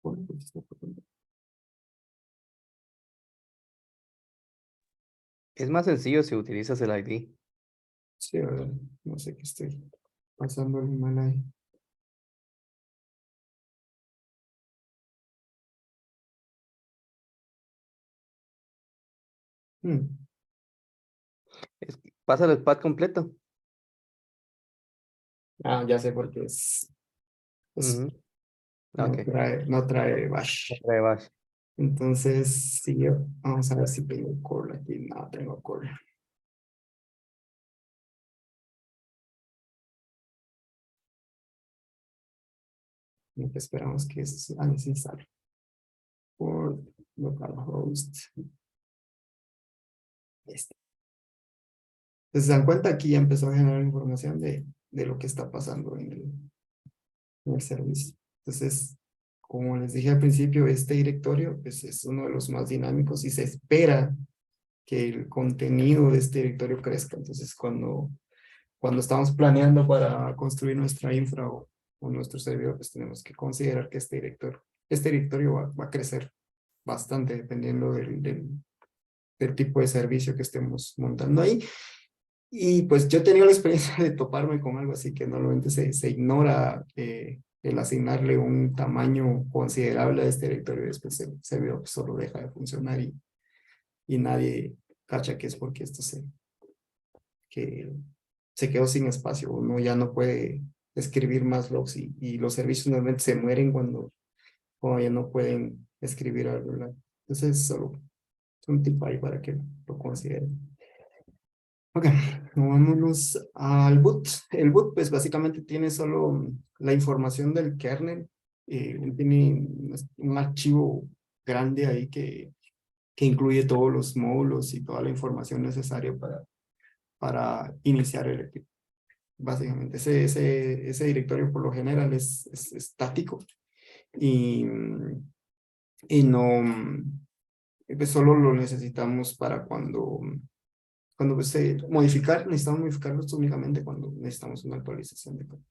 Bueno, pues está por acá. Es más sencillo si utilizas el ID. Sí, a ver, no sé qué estoy pasando mal ahí. Pasa el pad completo. Ah, ya sé por qué es. Ujú. No Ok. trae bash. Trae bash. Entonces, sí, vamos a ver si tengo core aquí. No tengo core. Lo que esperamos que eso sea necesario. Por localhost. Este. Entonces, se dan cuenta, aquí ya empezó a generar información de lo que está pasando en el servicio. Entonces, como les dije al principio, este directorio pues, es uno de los más dinámicos y se espera que el contenido de este directorio crezca. Entonces, cuando cuando estamos planeando para construir nuestra infra o nuestro servidor, pues tenemos que considerar que este directorio va a crecer bastante dependiendo del tipo de servicio que estemos montando ahí. Y pues yo he tenido la experiencia de toparme con algo así que normalmente se ignora el asignarle un tamaño considerable a este directorio y después el servidor solo deja de funcionar y nadie cacha que es porque que se quedó sin espacio, uno ya no puede escribir más logs y los servicios normalmente se mueren cuando ya no pueden escribir algo, ¿verdad? Entonces solo es un tip ahí para que lo consideren. Ok, vámonos al boot. El boot pues básicamente tiene solo la información del kernel, tiene un archivo grande ahí que incluye todos los módulos y toda la información necesaria para iniciar el equipo. Básicamente, ese directorio por lo general es estático y, y no, pues solo lo necesitamos para cuando pues, necesitamos modificarlos únicamente cuando necesitamos una actualización de código.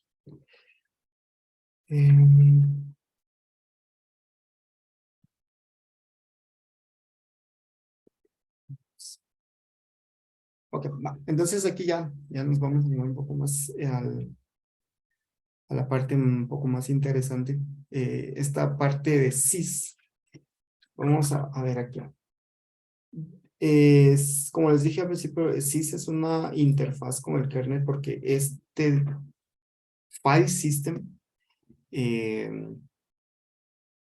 Ok, va. Entonces aquí ya nos vamos a mover un poco más a la parte un poco más interesante. Esta parte de sys. Vamos a ver aquí. Como les dije al principio, sys es una interfaz con el kernel porque este file system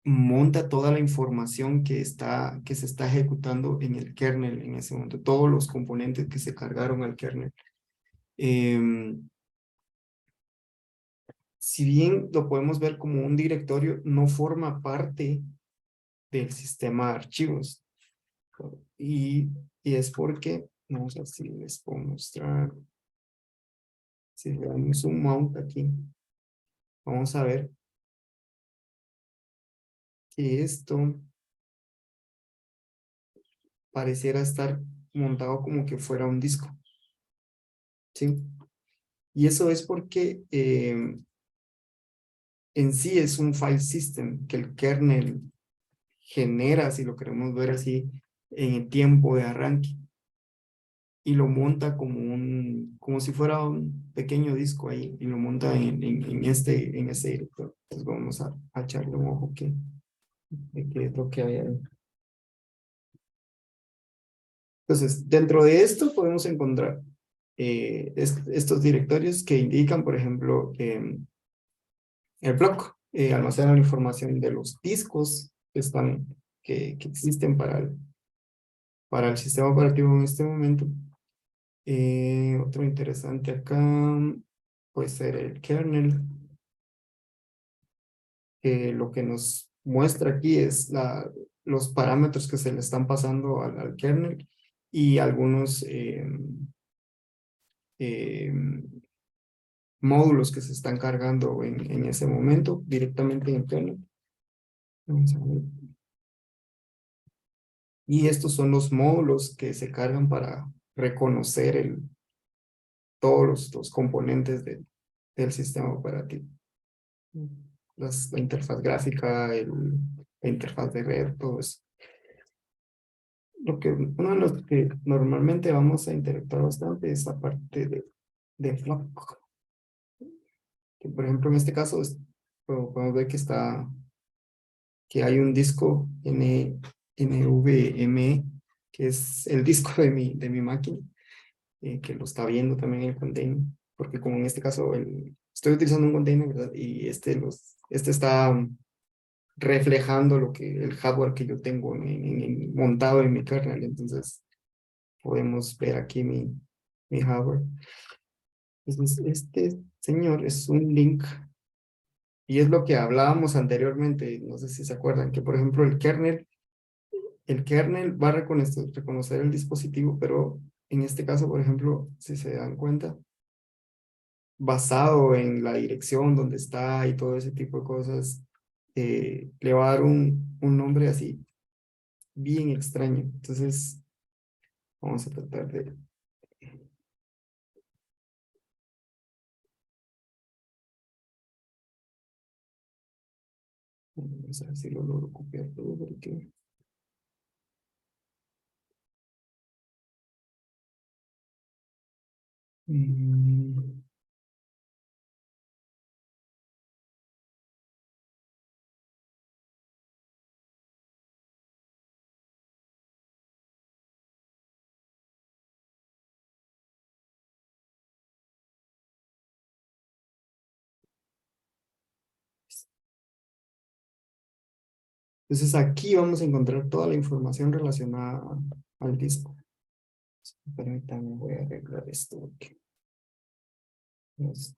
monta toda la información que se está ejecutando en el kernel en ese momento, todos los componentes que se cargaron al kernel. Si bien lo podemos ver como un directorio, no forma parte del sistema de archivos. Y es porque, vamos a ver si les puedo mostrar, si le damos un mount aquí, vamos a ver que esto pareciera estar montado como que fuera un disco. ¿Sí? Y eso es porque en sí es un file system que el kernel genera, si lo queremos ver así, en el tiempo de arranque. Y lo monta como si fuera un pequeño disco ahí, y lo monta en este director. Entonces vamos a echarle un ojo de qué es lo que hay ahí. Entonces, dentro de esto podemos encontrar estos directorios que indican, por ejemplo, el block almacena la información de los discos que existen para el sistema operativo en este momento. Otro interesante acá puede ser el kernel. Lo que nos muestra aquí es los parámetros que se le están pasando al kernel y algunos módulos que se están cargando en ese momento directamente en el kernel. Vamos a ver. Y estos son los módulos que se cargan para reconocer todos los componentes del sistema operativo. La interfaz gráfica, la interfaz de red, todo eso. Uno de los que normalmente vamos a interactuar bastante es la parte de flock. Que por ejemplo en este caso podemos ver que hay un disco NVMe, que es el disco de mi máquina, que lo está viendo también el container, porque como en este caso estoy utilizando un container, ¿verdad? Y este está reflejando el hardware que yo tengo montado en mi kernel, entonces podemos ver aquí mi hardware. Entonces, este señor es un link y es lo que hablábamos anteriormente, no sé si se acuerdan, que por ejemplo el kernel va a reconocer el dispositivo, pero en este caso, por ejemplo, si se dan cuenta, basado en la dirección donde está y todo ese tipo de cosas, le va a dar un nombre así bien extraño. Entonces, vamos a tratar Vamos a ver si lo logro copiar todo porque... Entonces aquí vamos a encontrar toda la información relacionada al disco. Permítanme, voy a arreglar esto porque... Vamos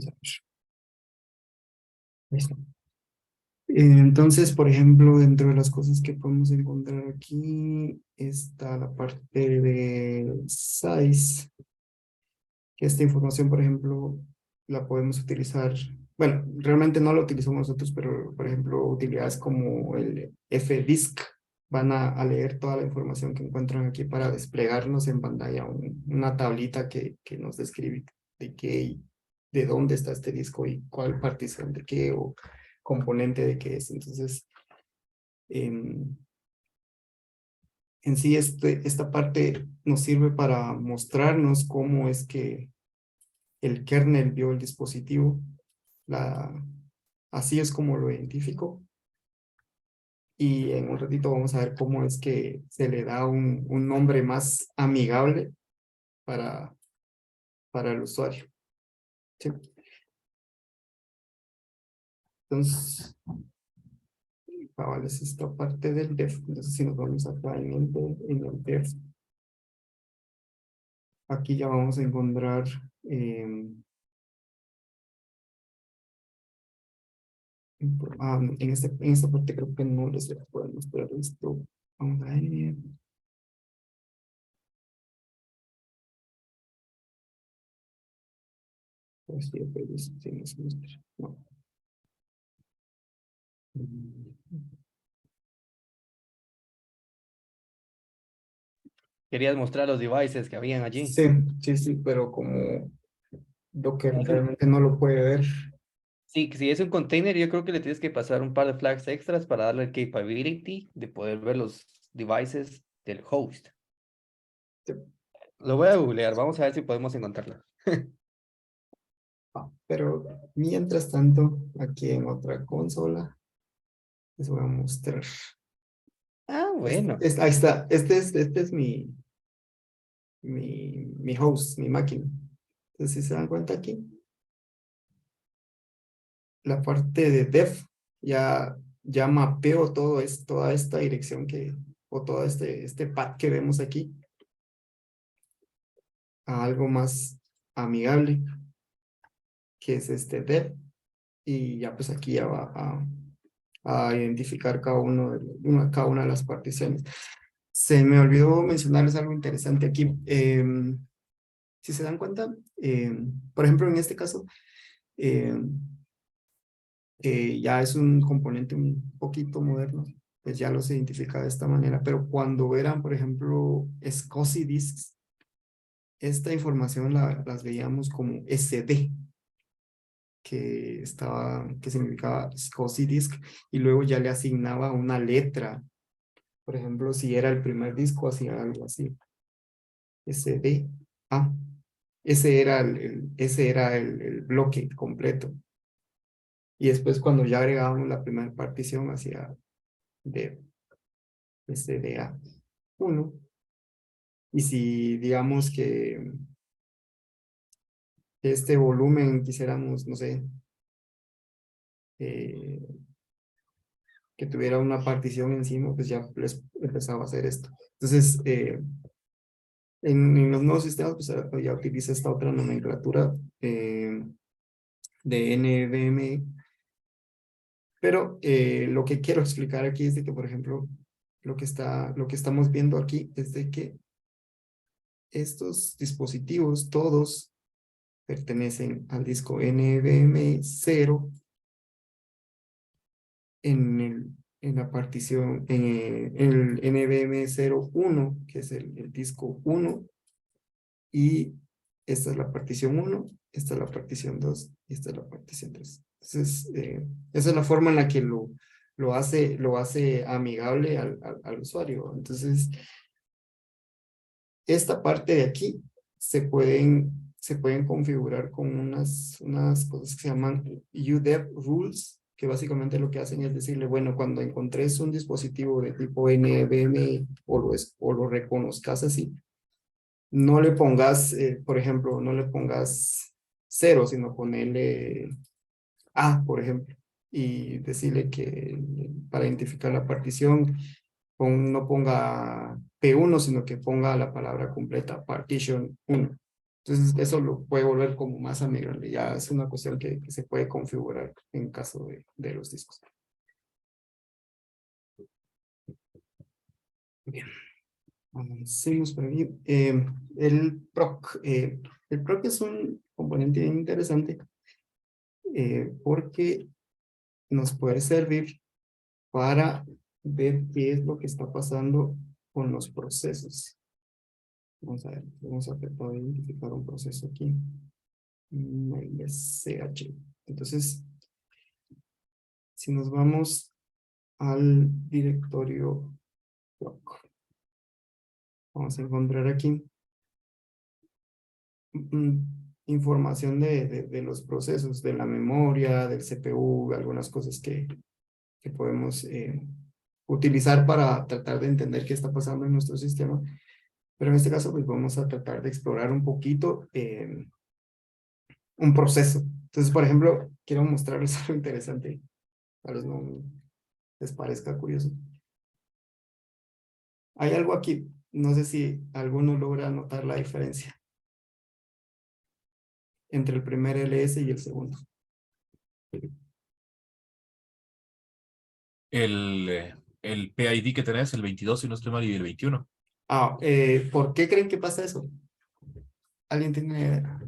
a ver. Ahí está. Entonces, por ejemplo, dentro de las cosas que podemos encontrar aquí está la parte de size, que esta información, por ejemplo, la podemos utilizar, bueno, realmente no la utilizamos nosotros, pero, por ejemplo, utilidades como el fdisk van a leer toda la información que encuentran aquí para desplegarnos en pantalla una tablita que nos describe de qué, de dónde está este disco y cuál partición de qué o componente de qué es. Entonces, en sí esta parte nos sirve para mostrarnos cómo es que el kernel vio el dispositivo. Así es como lo identifico. Y en un ratito vamos a ver cómo es que se le da un nombre más amigable para el usuario. ¿Sí? Entonces, vale, es esta parte del def. Entonces, si nos vamos acá en el def, aquí ya vamos a encontrar en esta parte creo que no les puedo mostrar esto. Vamos a ver. Pues sí, pues, sí, no. Querías mostrar los devices que habían allí. Sí, sí, sí, pero como Docker Es un- realmente no lo puede ver. Sí, si es un container, yo creo que le tienes que pasar un par de flags extras para darle el capability de poder ver los devices del host. Sí. Lo voy a googlear, vamos a ver si podemos encontrarlo. Pero mientras tanto, aquí en otra consola, les voy a mostrar. Ah, bueno. Ahí está, este es mi host, mi máquina. Entonces, si se dan cuenta aquí, la parte de dev ya mapeo toda esta dirección o todo este path que vemos aquí a algo más amigable, que es este dev, y ya pues aquí ya va a identificar cada una de las particiones. Se me olvidó mencionarles algo interesante aquí. Si se dan cuenta, por ejemplo, en este caso, ya es un componente un poquito moderno, pues ya los identifica de esta manera, pero cuando eran, por ejemplo, SCSI disks, esta información las veíamos como SD, que significaba SCSI disk, y luego ya le asignaba una letra. Por ejemplo, si era el primer disco, hacía algo así. SD. Ah, ese era el bloque completo. Y después cuando ya agregábamos la primera partición, hacía de SDA 1. Y si digamos que este volumen quisiéramos, no sé, eh, que tuviera una partición encima, pues ya les empezaba a hacer esto. Entonces, en los nuevos sistemas, pues ya utiliza esta otra nomenclatura de NVMe. Pero lo que quiero explicar aquí es de que, por ejemplo, lo que estamos viendo aquí es de que estos dispositivos todos pertenecen al disco NVMe 0 en en la partición, en el NVMe01, que es el disco 1, y esta es la partición 1, esta es la partición 2, y esta es la partición 3. Entonces, esa es la forma en la que lo hace amigable al usuario. Entonces, esta parte de aquí se pueden configurar con unas cosas que se llaman UDEP rules, que básicamente lo que hacen es decirle, bueno, cuando encontres un dispositivo de tipo NVMe o lo reconozcas así, no le pongas, por ejemplo, no le pongas 0, sino ponerle A, por ejemplo, y decirle que para identificar la partición no ponga P1, sino que ponga la palabra completa, partition 1. Entonces, eso lo puede volver como más amigable. Ya es una cuestión que se puede configurar en caso de los discos. Bien, avancemos por aquí. El PROC. El PROC es un componente bien interesante porque nos puede servir para ver qué es lo que está pasando con los procesos. Vamos a ver, vamos a tratar de identificar un proceso aquí. -ch. Entonces, si nos vamos al directorio proc, vamos a encontrar aquí información de los procesos, de la memoria, del CPU, algunas cosas que podemos utilizar para tratar de entender qué está pasando en nuestro sistema. Pero en este caso, pues vamos a tratar de explorar un poquito un proceso. Entonces, por ejemplo, quiero mostrarles algo interesante. Tal vez no les parezca curioso. Hay algo aquí. No sé si alguno logra notar la diferencia entre el primer LS y el segundo. El PID que tenés, el 22, si no estoy mal, y el 21. ¿Por qué creen que pasa eso? ¿Alguien tiene idea?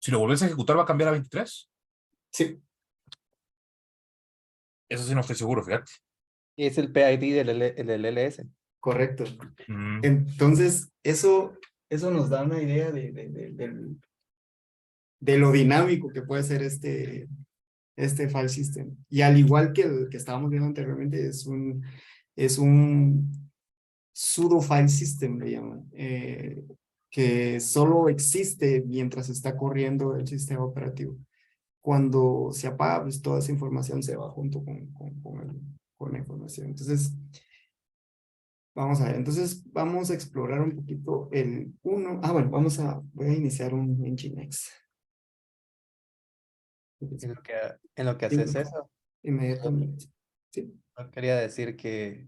Si lo volvés a ejecutar, ¿va a cambiar a 23? Sí, Eso sí no estoy seguro, fíjate. Es el PID del LS. correcto. Mm, Entonces, eso nos da una idea de lo dinámico que puede ser este file system. Y al igual que el que estábamos viendo anteriormente, es un pseudo file system, le llaman, que solo existe mientras está corriendo el sistema operativo. Cuando se apaga, pues toda esa información se va junto con la información. Entonces, vamos a ver. Entonces, vamos a explorar un poquito el 1. Bueno, voy a iniciar un Nginx. En lo que haces eso, Inmediatamente. Sí. yo quería decir que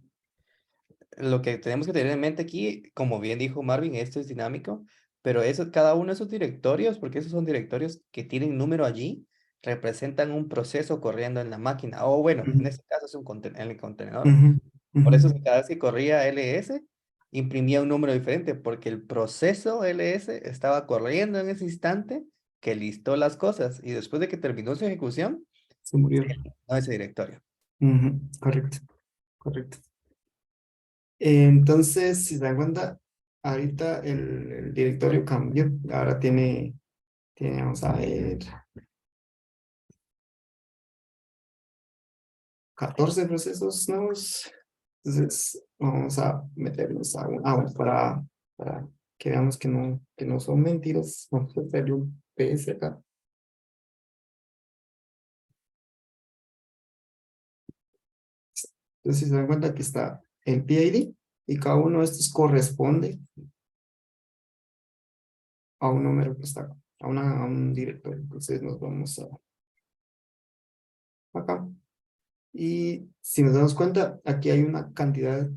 lo que tenemos que tener en mente aquí, como bien dijo Marvin, esto es dinámico, pero cada uno de esos directorios, porque esos son directorios que tienen número allí, representan un proceso corriendo en la máquina. O bueno, en este caso es en el contenedor. Ujú, Por eso ujú. cada vez que corría LS, imprimía un número diferente, porque el proceso LS estaba corriendo en ese instante que listó las cosas y después de que terminó su ejecución, Se murió. no ese directorio. Ujú, correcto, correcto. Entonces, si se dan cuenta, ahorita el directorio cambió. Ahora tiene, vamos a ver, 14 procesos nuevos. Entonces, vamos a meternos a bueno, para que veamos que no son mentiras. Vamos a hacerle un PS acá. Entonces, si se dan cuenta, aquí está el PID y cada uno de estos corresponde a un número que está, a un directorio. Entonces, nos vamos acá. Y si nos damos cuenta, aquí hay una cantidad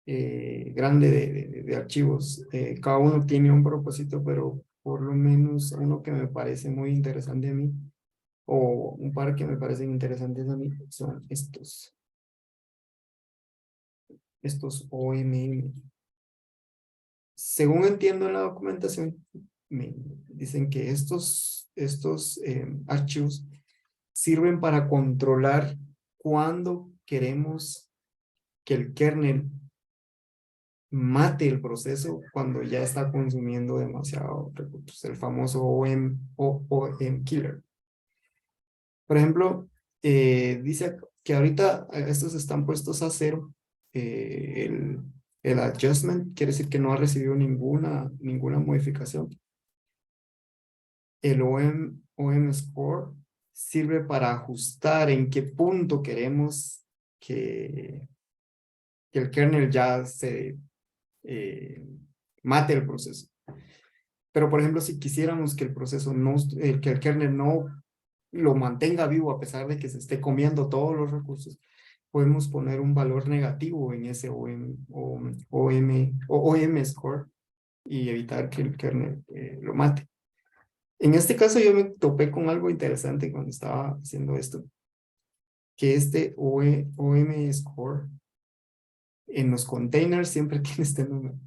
grande de archivos. Cada uno tiene un propósito, pero por lo menos uno que me parece muy interesante a mí, o un par que me parecen interesantes a mí, son estos OMM. Según entiendo en la documentación, me dicen que estos archivos sirven para controlar cuándo queremos que el kernel mate el proceso cuando ya está consumiendo demasiado recursos, el famoso OM killer. Por ejemplo, dice que ahorita estos están puestos a 0. El adjustment quiere decir que no ha recibido ninguna modificación. El OM score sirve para ajustar en qué punto queremos que el kernel ya se mate el proceso. Pero, por ejemplo, si quisiéramos que el proceso no, que el kernel no lo mantenga vivo a pesar de que se esté comiendo todos los recursos, podemos poner un valor negativo en ese OM score y evitar que el kernel lo mate. En este caso yo me topé con algo interesante cuando estaba haciendo esto, que este OM score en los containers siempre tiene este número.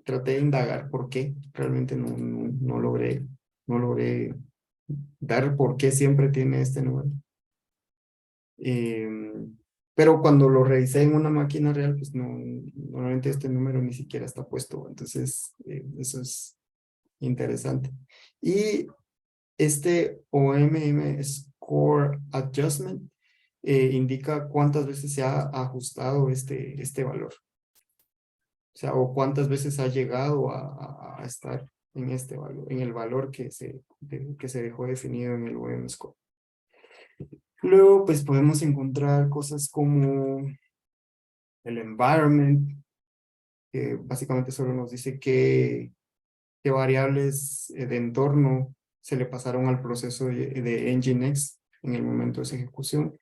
Traté de indagar por qué, realmente no logré dar por qué siempre tiene este número. Pero cuando lo revisé en una máquina real, pues normalmente este número ni siquiera está puesto, entonces eso es interesante. Y este OMM Score Adjustment indica cuántas veces se ha ajustado este valor. O sea, o cuántas veces ha llegado a estar en este valor, en el valor que se dejó definido en el OM Score. Luego, pues podemos encontrar cosas como el environment, que básicamente solo nos dice qué variables de entorno se le pasaron al proceso de Nginx en el momento de su ejecución.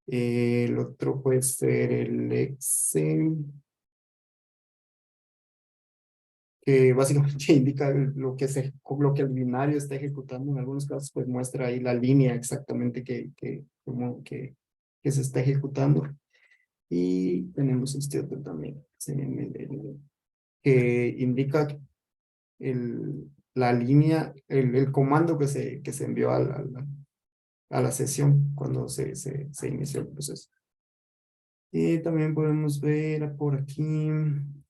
El otro puede ser el exe, que básicamente indica lo que el binario está ejecutando. En algunos casos, pues muestra ahí la línea exactamente que se está ejecutando. Y tenemos este otro también, que indica la línea, el comando que se envió a la sesión cuando se inició el proceso. Y también podemos ver por aquí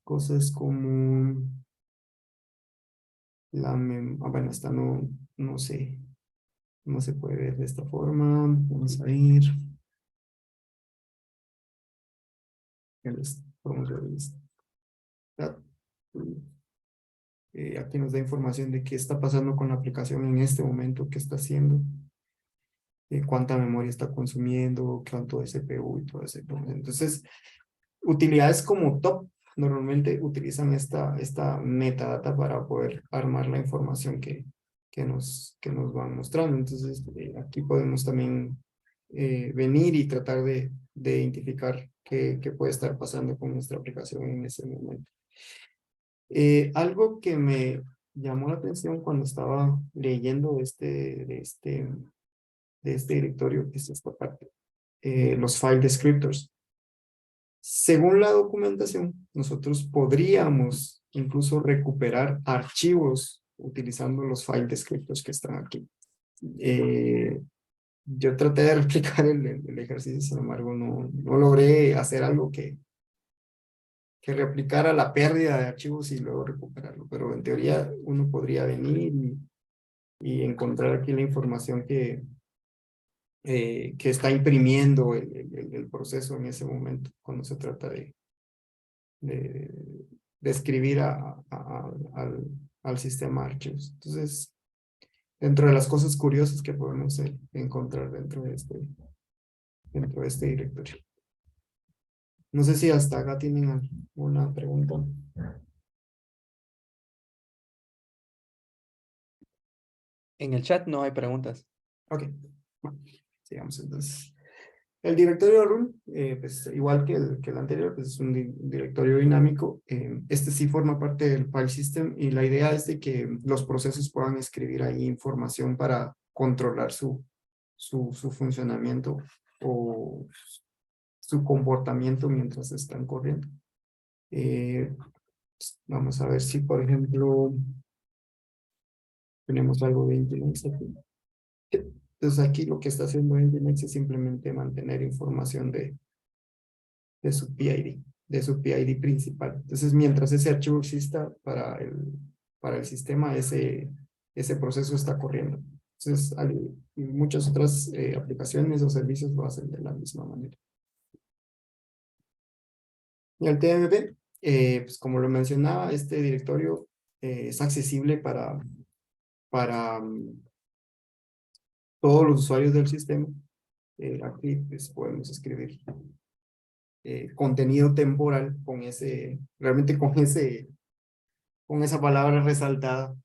cosas como bueno, esta no sé, no se puede ver de esta forma. Vamos a ir. Podemos ver aquí nos da información de qué está pasando con la aplicación en este momento, qué está haciendo, cuánta memoria está consumiendo, cuánto de CPU y todo eso. Entonces, utilidades como top normalmente utilizan esta metadata para poder armar la información que nos van mostrando. Entonces, aquí podemos también venir y tratar de identificar qué puede estar pasando con nuestra aplicación en ese momento. Algo que me llamó la atención cuando estaba leyendo de este directorio es esta parte, los file descriptors. Según la documentación, nosotros podríamos incluso recuperar archivos utilizando los file descriptors que están aquí. Yo traté de replicar el ejercicio, sin embargo, no logré hacer algo que replicara la pérdida de archivos y luego recuperarlo. Pero en teoría uno podría venir y encontrar aquí la información que está imprimiendo el proceso en ese momento, cuando se trata de escribir al sistema de archivos. Entonces, dentro de las cosas curiosas que podemos encontrar dentro de este directorio. No sé si hasta acá tienen alguna pregunta. En el chat no hay preguntas. Ok, bueno, sigamos entonces. El directorio run, pues igual que el anterior, pues es un directorio dinámico. Este sí forma parte del file system y la idea es de que los procesos puedan escribir ahí información para controlar su funcionamiento o su comportamiento mientras están corriendo. Vamos a ver si, por ejemplo, tenemos algo de Nginx aquí. Entonces aquí lo que está haciendo Nginx es simplemente mantener información de su PID, de su PID principal. Entonces, mientras ese archivo exista para el sistema, ese proceso está corriendo. Entonces, muchas otras aplicaciones o servicios lo hacen de la misma manera. Y el TMP, pues como lo mencionaba, este directorio es accesible para todos los usuarios del sistema. Aquí pues, podemos escribir contenido temporal realmente con esa palabra resaltada,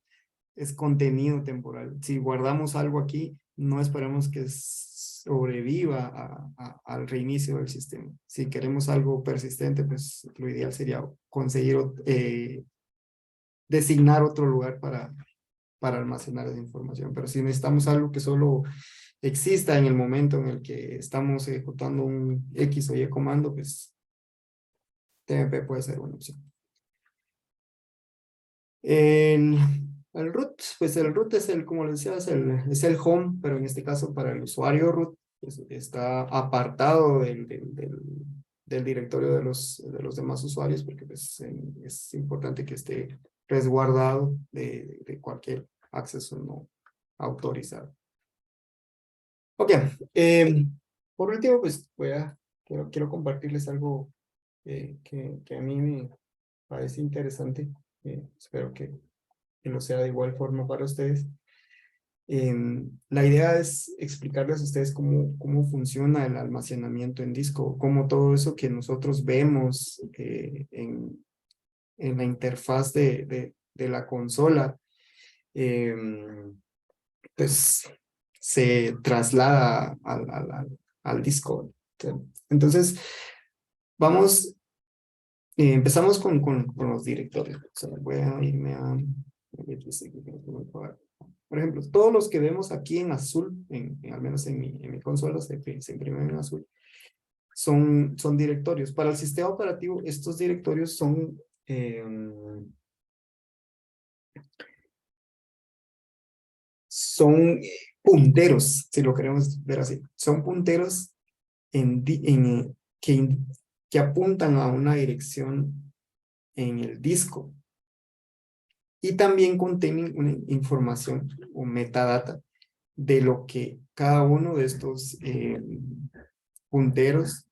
es contenido temporal. Si guardamos algo aquí, no esperemos que sobreviva al reinicio del sistema. Si queremos algo persistente, pues lo ideal sería conseguir, designar otro lugar para almacenar esa información. Pero si necesitamos algo que solo exista en el momento en el que estamos ejecutando un X o Y comando, pues TMP puede ser una opción. El root, pues el root es como les decía, es el home, pero en este caso para el usuario root pues, está apartado del directorio de los demás usuarios, porque pues, es importante que esté resguardado de cualquier acceso no autorizado. Ok, por último, pues quiero compartirles algo que a mí me parece interesante. Espero que lo sea de igual forma para ustedes. La idea es explicarles a ustedes cómo funciona el almacenamiento en disco, cómo todo eso que nosotros vemos en la interfaz de la consola, pues se traslada al disco. Entonces, empezamos con los directorios. O sea, voy a irme a... Por ejemplo, todos los que vemos aquí en azul, al menos en mi consola se imprimen en azul, son directorios. Para el sistema operativo, estos directorios son punteros, si lo queremos ver así. Son punteros que apuntan a una dirección en el disco. Y también contienen una información o metadata de lo que cada uno de estos punteros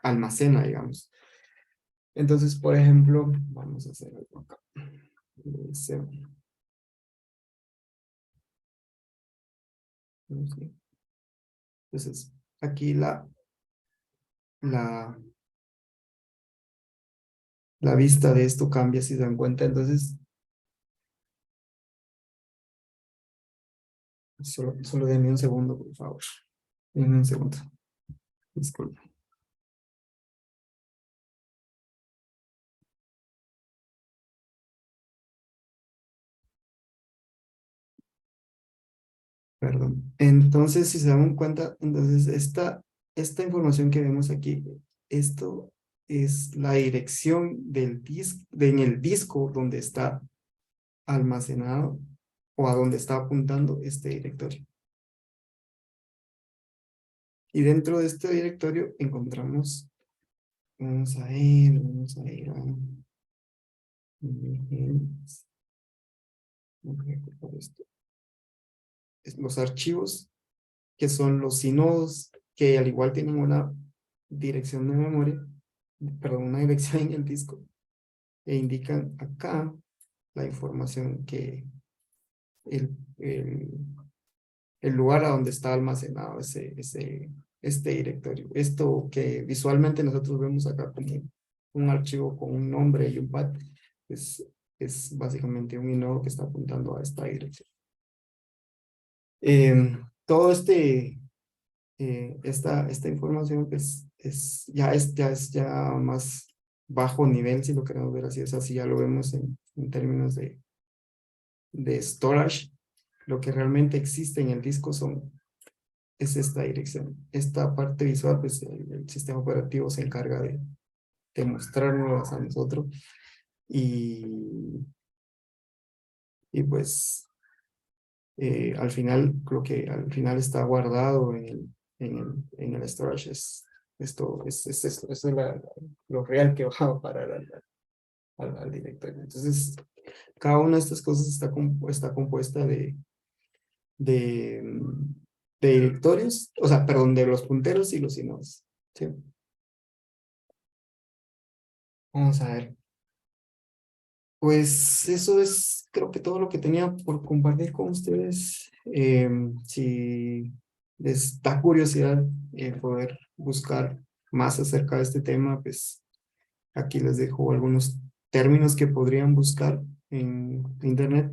almacena, digamos. Entonces, por ejemplo, vamos a hacer algo acá. Entonces, aquí la vista de esto cambia, si se dan cuenta. Entonces, solo denme un segundo, por favor. Denme un segundo. Disculpe. Perdón. Entonces, si se dan cuenta, entonces esta información que vemos aquí, esto es la dirección del disco, en el disco donde está almacenado o a donde está apuntando este directorio. Y dentro de este directorio encontramos, vamos a ir a los archivos, que son los sinodos, que al igual tienen una dirección de memoria, perdón, una dirección en el disco, e indican acá la información que el lugar a donde está almacenado este directorio. Esto que visualmente nosotros vemos acá como un archivo con un nombre y un path, pues es básicamente un inodo que está apuntando a esta dirección. Todo esta información pues ya es más bajo nivel, si lo queremos ver así. O sea, si ya lo vemos en términos de storage, lo que realmente existe en el disco es esta dirección. Esta parte visual, pues el sistema operativo se encarga de mostrarnos a nosotros y pues Al final, creo que al final está guardado en el storage. Esto es lo real que va a parar al directorio. Entonces, cada una de estas cosas está compuesta de, de directorios, o sea, perdón, de los punteros y los inodos. ¿Sí? Vamos a ver. Pues eso es, creo que todo lo que tenía por compartir con ustedes. Si les da curiosidad poder buscar más acerca de este tema, pues aquí les dejo algunos términos que podrían buscar en internet.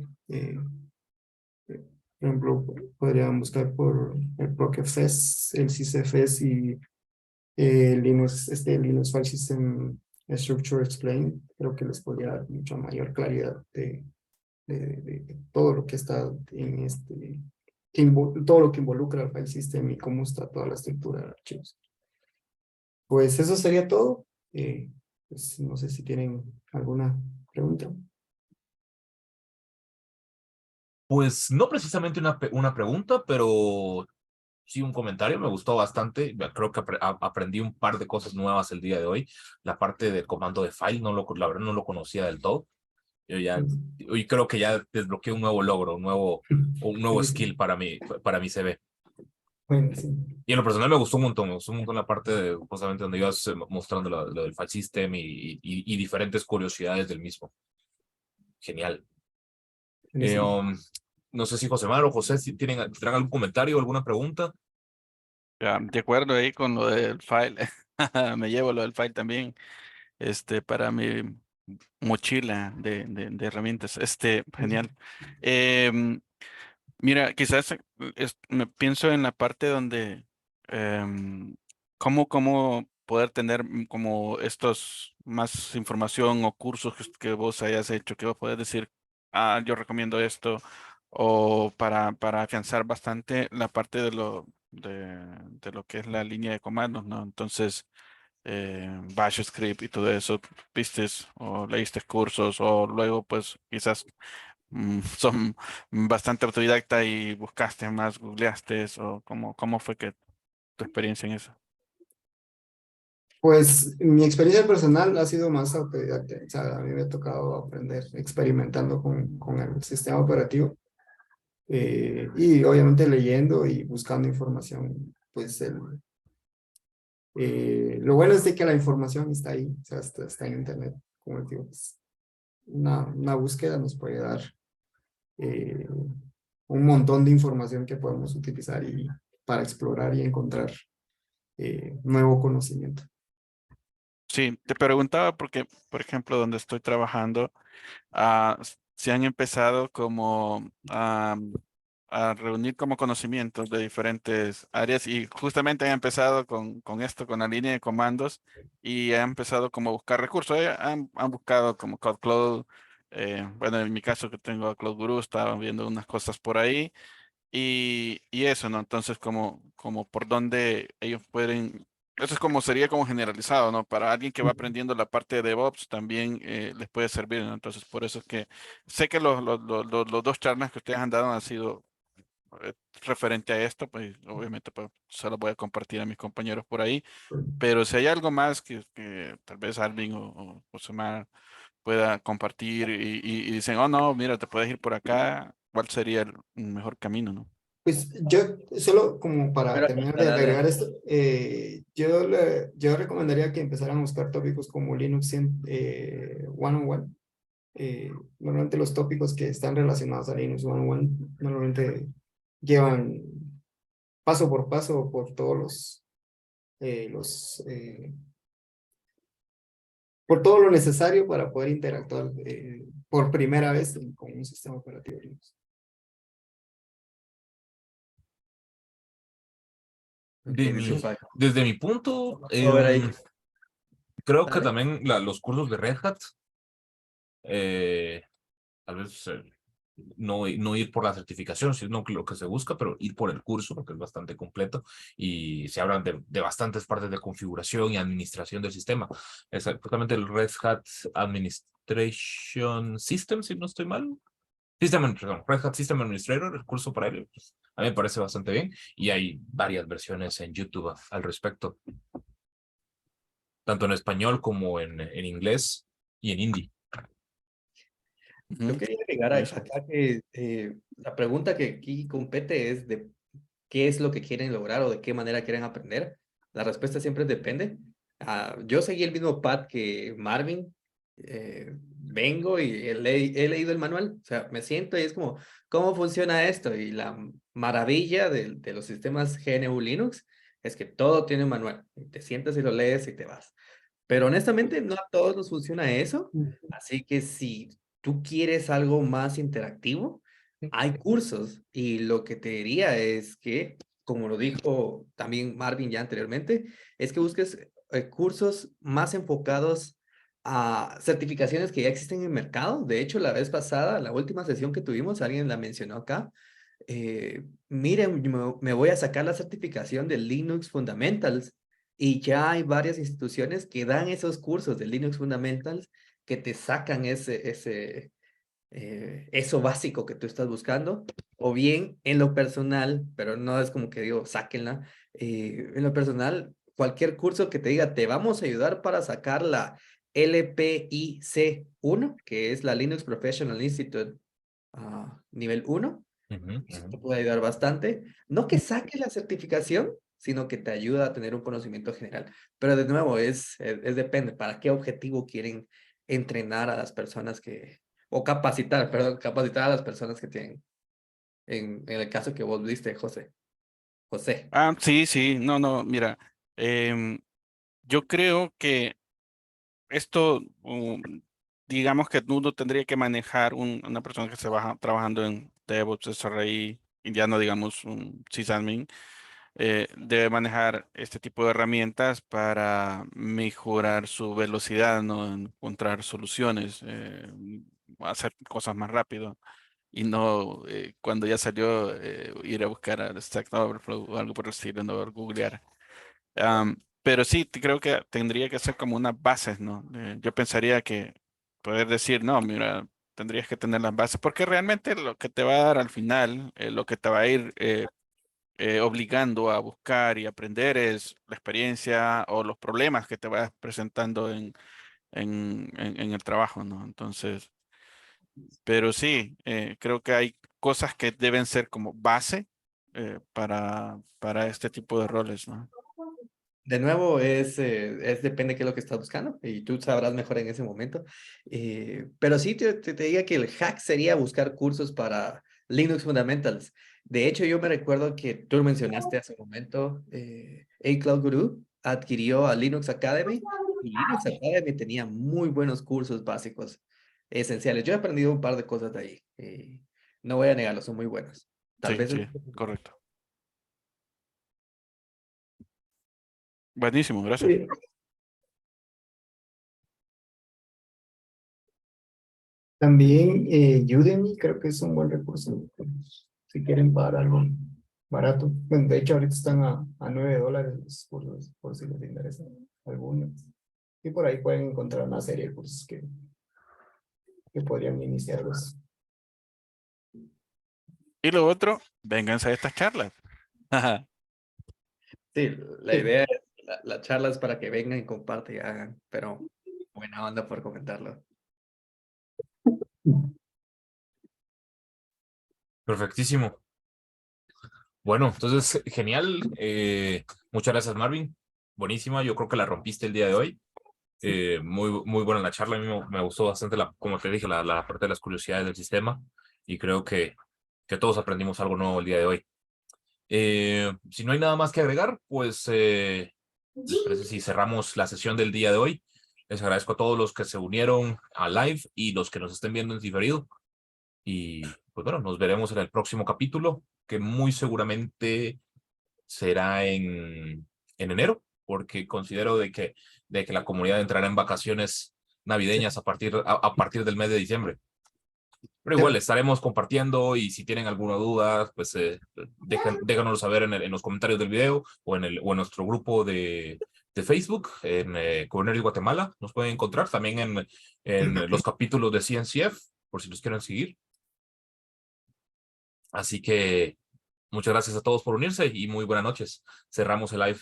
Por ejemplo, podrían buscar por el ProCFS, el SysFS y Linux File System Structure Explained. Creo que les podría dar mucha mayor claridad de todo lo que está en todo lo que involucra el file system y cómo está toda la estructura de archivos. Pues eso sería todo. Pues no sé si tienen alguna pregunta. Pues no precisamente una pregunta, pero sí un comentario. Me gustó bastante. Creo que aprendí un par de cosas nuevas el día de hoy. La parte del comando de file, la verdad no lo conocía del todo. Hoy creo que ya desbloqueé un nuevo logro, un nuevo Sí, skill para mi CV. bueno, sí. Y en lo personal me gustó un montón la parte de justamente donde ibas mostrando lo del file system y diferentes curiosidades del mismo. Genial. Eh, Buenísimo. um, no sé si José Mar o José si tendrán algún comentario, alguna pregunta. Ya, de acuerdo ahí con lo del file. Me llevo lo del file también, para mi mochila de herramientas. Genial. Em, Mira, quizás me pienso en la parte donde cómo poder tener como estos más información o cursos que vos hayas hecho, que vos podés decir, yo recomiendo esto, o para afianzar bastante la parte de lo que es la línea de comandos, ¿no? Entonces, Bash Script y todo eso, vistes o leíste cursos, o luego pues quizás son bastante autodidacta y buscaste más, googleaste o cómo fue que tu experiencia en eso. Pues mi experiencia personal ha sido más autodidacta. O sea, a mí me ha tocado aprender experimentando con el sistema operativo y obviamente leyendo y buscando información. Pues lo bueno es de que la información está ahí, o sea, está en internet. Como digo, pues, una búsqueda nos puede dar eh, un montón de información que podemos utilizar para explorar y encontrar nuevo conocimiento. Sí, te preguntaba porque, por ejemplo, donde estoy trabajando, se han empezado como a reunir como conocimientos de diferentes áreas y justamente han empezado con esto, con la línea de comandos y han empezado como a buscar recursos. Han buscado como Cloud, bueno, en mi caso que tengo a Cloud Guru, estaba viendo unas cosas por ahí y eso, ¿no? Entonces como por dónde ellos pueden. Eso es como sería como generalizado, ¿no? Para alguien que va aprendiendo la parte de DevOps también les puede servir, ¿no? Entonces, por eso es que sé que los dos charlas que ustedes han dado han sido eh, referente a esto, pues obviamente pues, se lo voy a compartir a mis compañeros por ahí, pero si hay algo más que tal vez Alvin o José Mar pueda compartir y dicen, oh no, mira, te puedes ir por acá, ¿cuál sería el mejor camino, ¿no? Pues yo, solo como para Pero, terminar de dale, agregar dale. esto, yo recomendaría que empezaran a buscar tópicos como Linux 101. Normalmente los tópicos que están relacionados a Linux 101 normalmente llevan paso por paso por todos por todo lo necesario para poder interactuar por primera vez con un sistema operativo Linux. Ok, perfecto. Desde mi punto, A ver ahí. creo que Dale. también los cursos de Red Hat, tal vez no ir por la certificación, sino lo que se busca, pero ir por el curso, porque es bastante completo y se hablan de bastantes partes de configuración y administración del sistema. Exactamente el Red Hat Administration System, si no estoy mal. Red Hat System Administrator, el curso para él, pues, a mí me parece bastante bien y hay varias versiones en YouTube al respecto, tanto en español como en inglés y en hindi. Yo quería agregar acá que la pregunta que aquí compete es de qué es lo que quieren lograr o de qué manera quieren aprender. La respuesta siempre depende. Yo seguí el mismo path que Marvin. Vengo y he leído el manual. O sea, me siento y es como, ¿cómo funciona esto? Y la maravilla de los sistemas GNU Linux es que todo tiene un manual. Y te sientas y lo lees y te vas. Pero honestamente no a todos nos funciona eso. Así que si tú quieres algo más interactivo, hay cursos y lo que te diría es que, como lo dijo también Marvin ya anteriormente, es que busques cursos más enfocados a certificaciones que ya existen en el mercado. De hecho, la vez pasada, la última sesión que tuvimos, alguien la mencionó acá. Miren, me voy a sacar la certificación de Linux Fundamentals y ya hay varias instituciones que dan esos cursos de Linux Fundamentals que te sacan eso básico que tú estás buscando, o bien en lo personal, pero no es como que digo, sáquenla, en lo personal, cualquier curso que te diga, te vamos a ayudar para sacar la LPIC 1, que es la Linux Professional Institute nivel 1, eso te puede ayudar bastante. No que saques la certificación, sino que te ayuda a tener un conocimiento general. Pero de nuevo, es depende, para qué objetivo quieren entrenar a las personas o capacitar, perdón, capacitar a las personas que tienen, en el caso que vos viste, José. José. Sí, sí, no, mira, yo creo que esto, digamos que uno tendría que manejar una persona que se va trabajando en DevOps, SRE, y ya no digamos un sysadmin, debe manejar este tipo de herramientas para mejorar su velocidad, ¿no? En encontrar soluciones, hacer cosas más rápido y no cuando ya salió ir a buscar al Stack Overflow o algo por el estilo, no googlear. Pero sí, creo que tendría que ser como unas bases, ¿no? Yo pensaría que poder decir, no, mira, tendrías que tener las bases, porque realmente lo que te va a dar al final, lo que te va a ir obligando a buscar y aprender es la experiencia o los problemas que te vas presentando en el trabajo, ¿no? Entonces, pero sí, creo que hay cosas que deben ser como base para este tipo de roles, ¿no? De nuevo, depende de qué es lo que estás buscando y tú sabrás mejor en ese momento. Pero sí te diría que el hack sería buscar cursos para Linux Fundamentals. De hecho, yo me recuerdo que tú lo mencionaste hace un momento, A-Cloud Guru adquirió a Linux Academy y Linux Academy tenía muy buenos cursos básicos esenciales. Yo he aprendido un par de cosas de ahí. No voy a negarlo, son muy buenos. Tal Sí, vez sí, correcto. Buenísimo, gracias. Sí. También Udemy creo que es un buen recurso si quieren pagar algo barato. Bueno, de hecho, ahorita están a $9 los cursos, por si les interesan algunos. Y por ahí pueden encontrar una serie de cursos que podrían iniciarlos. Y lo otro, vénganse a estas charlas. Sí, la Sí. idea es, la charla es para que vengan y compartan y hagan, pero buena onda por comentarlo. Perfectísimo. Bueno, entonces, genial. Muchas gracias, Marvin. Buenísima. Yo creo que la rompiste el día de hoy. Muy buena la charla. A mí me gustó bastante, como te dije, la parte de las curiosidades del sistema. Y creo que todos aprendimos algo nuevo el día de hoy. Si no hay nada más que agregar, pues, ¿les parece si cerramos la sesión del día de hoy? Les agradezco a todos los que se unieron a live y los que nos estén viendo en diferido. Y pues bueno, nos veremos en el próximo capítulo, que muy seguramente será en enero, porque considero de que la comunidad entrará en vacaciones navideñas a partir del mes de diciembre. Pero igual estaremos compartiendo y si tienen alguna duda, pues déjanoslo saber en los comentarios del video o en nuestro grupo de Facebook, en Kubernetes Guatemala. Nos pueden encontrar también en los capítulos de CNCF, por si los quieren seguir. Así que muchas gracias a todos por unirse y muy buenas noches. Cerramos el live.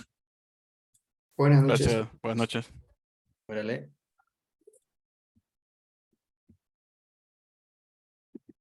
Buenas noches. Gracias. Buenas noches. Órale.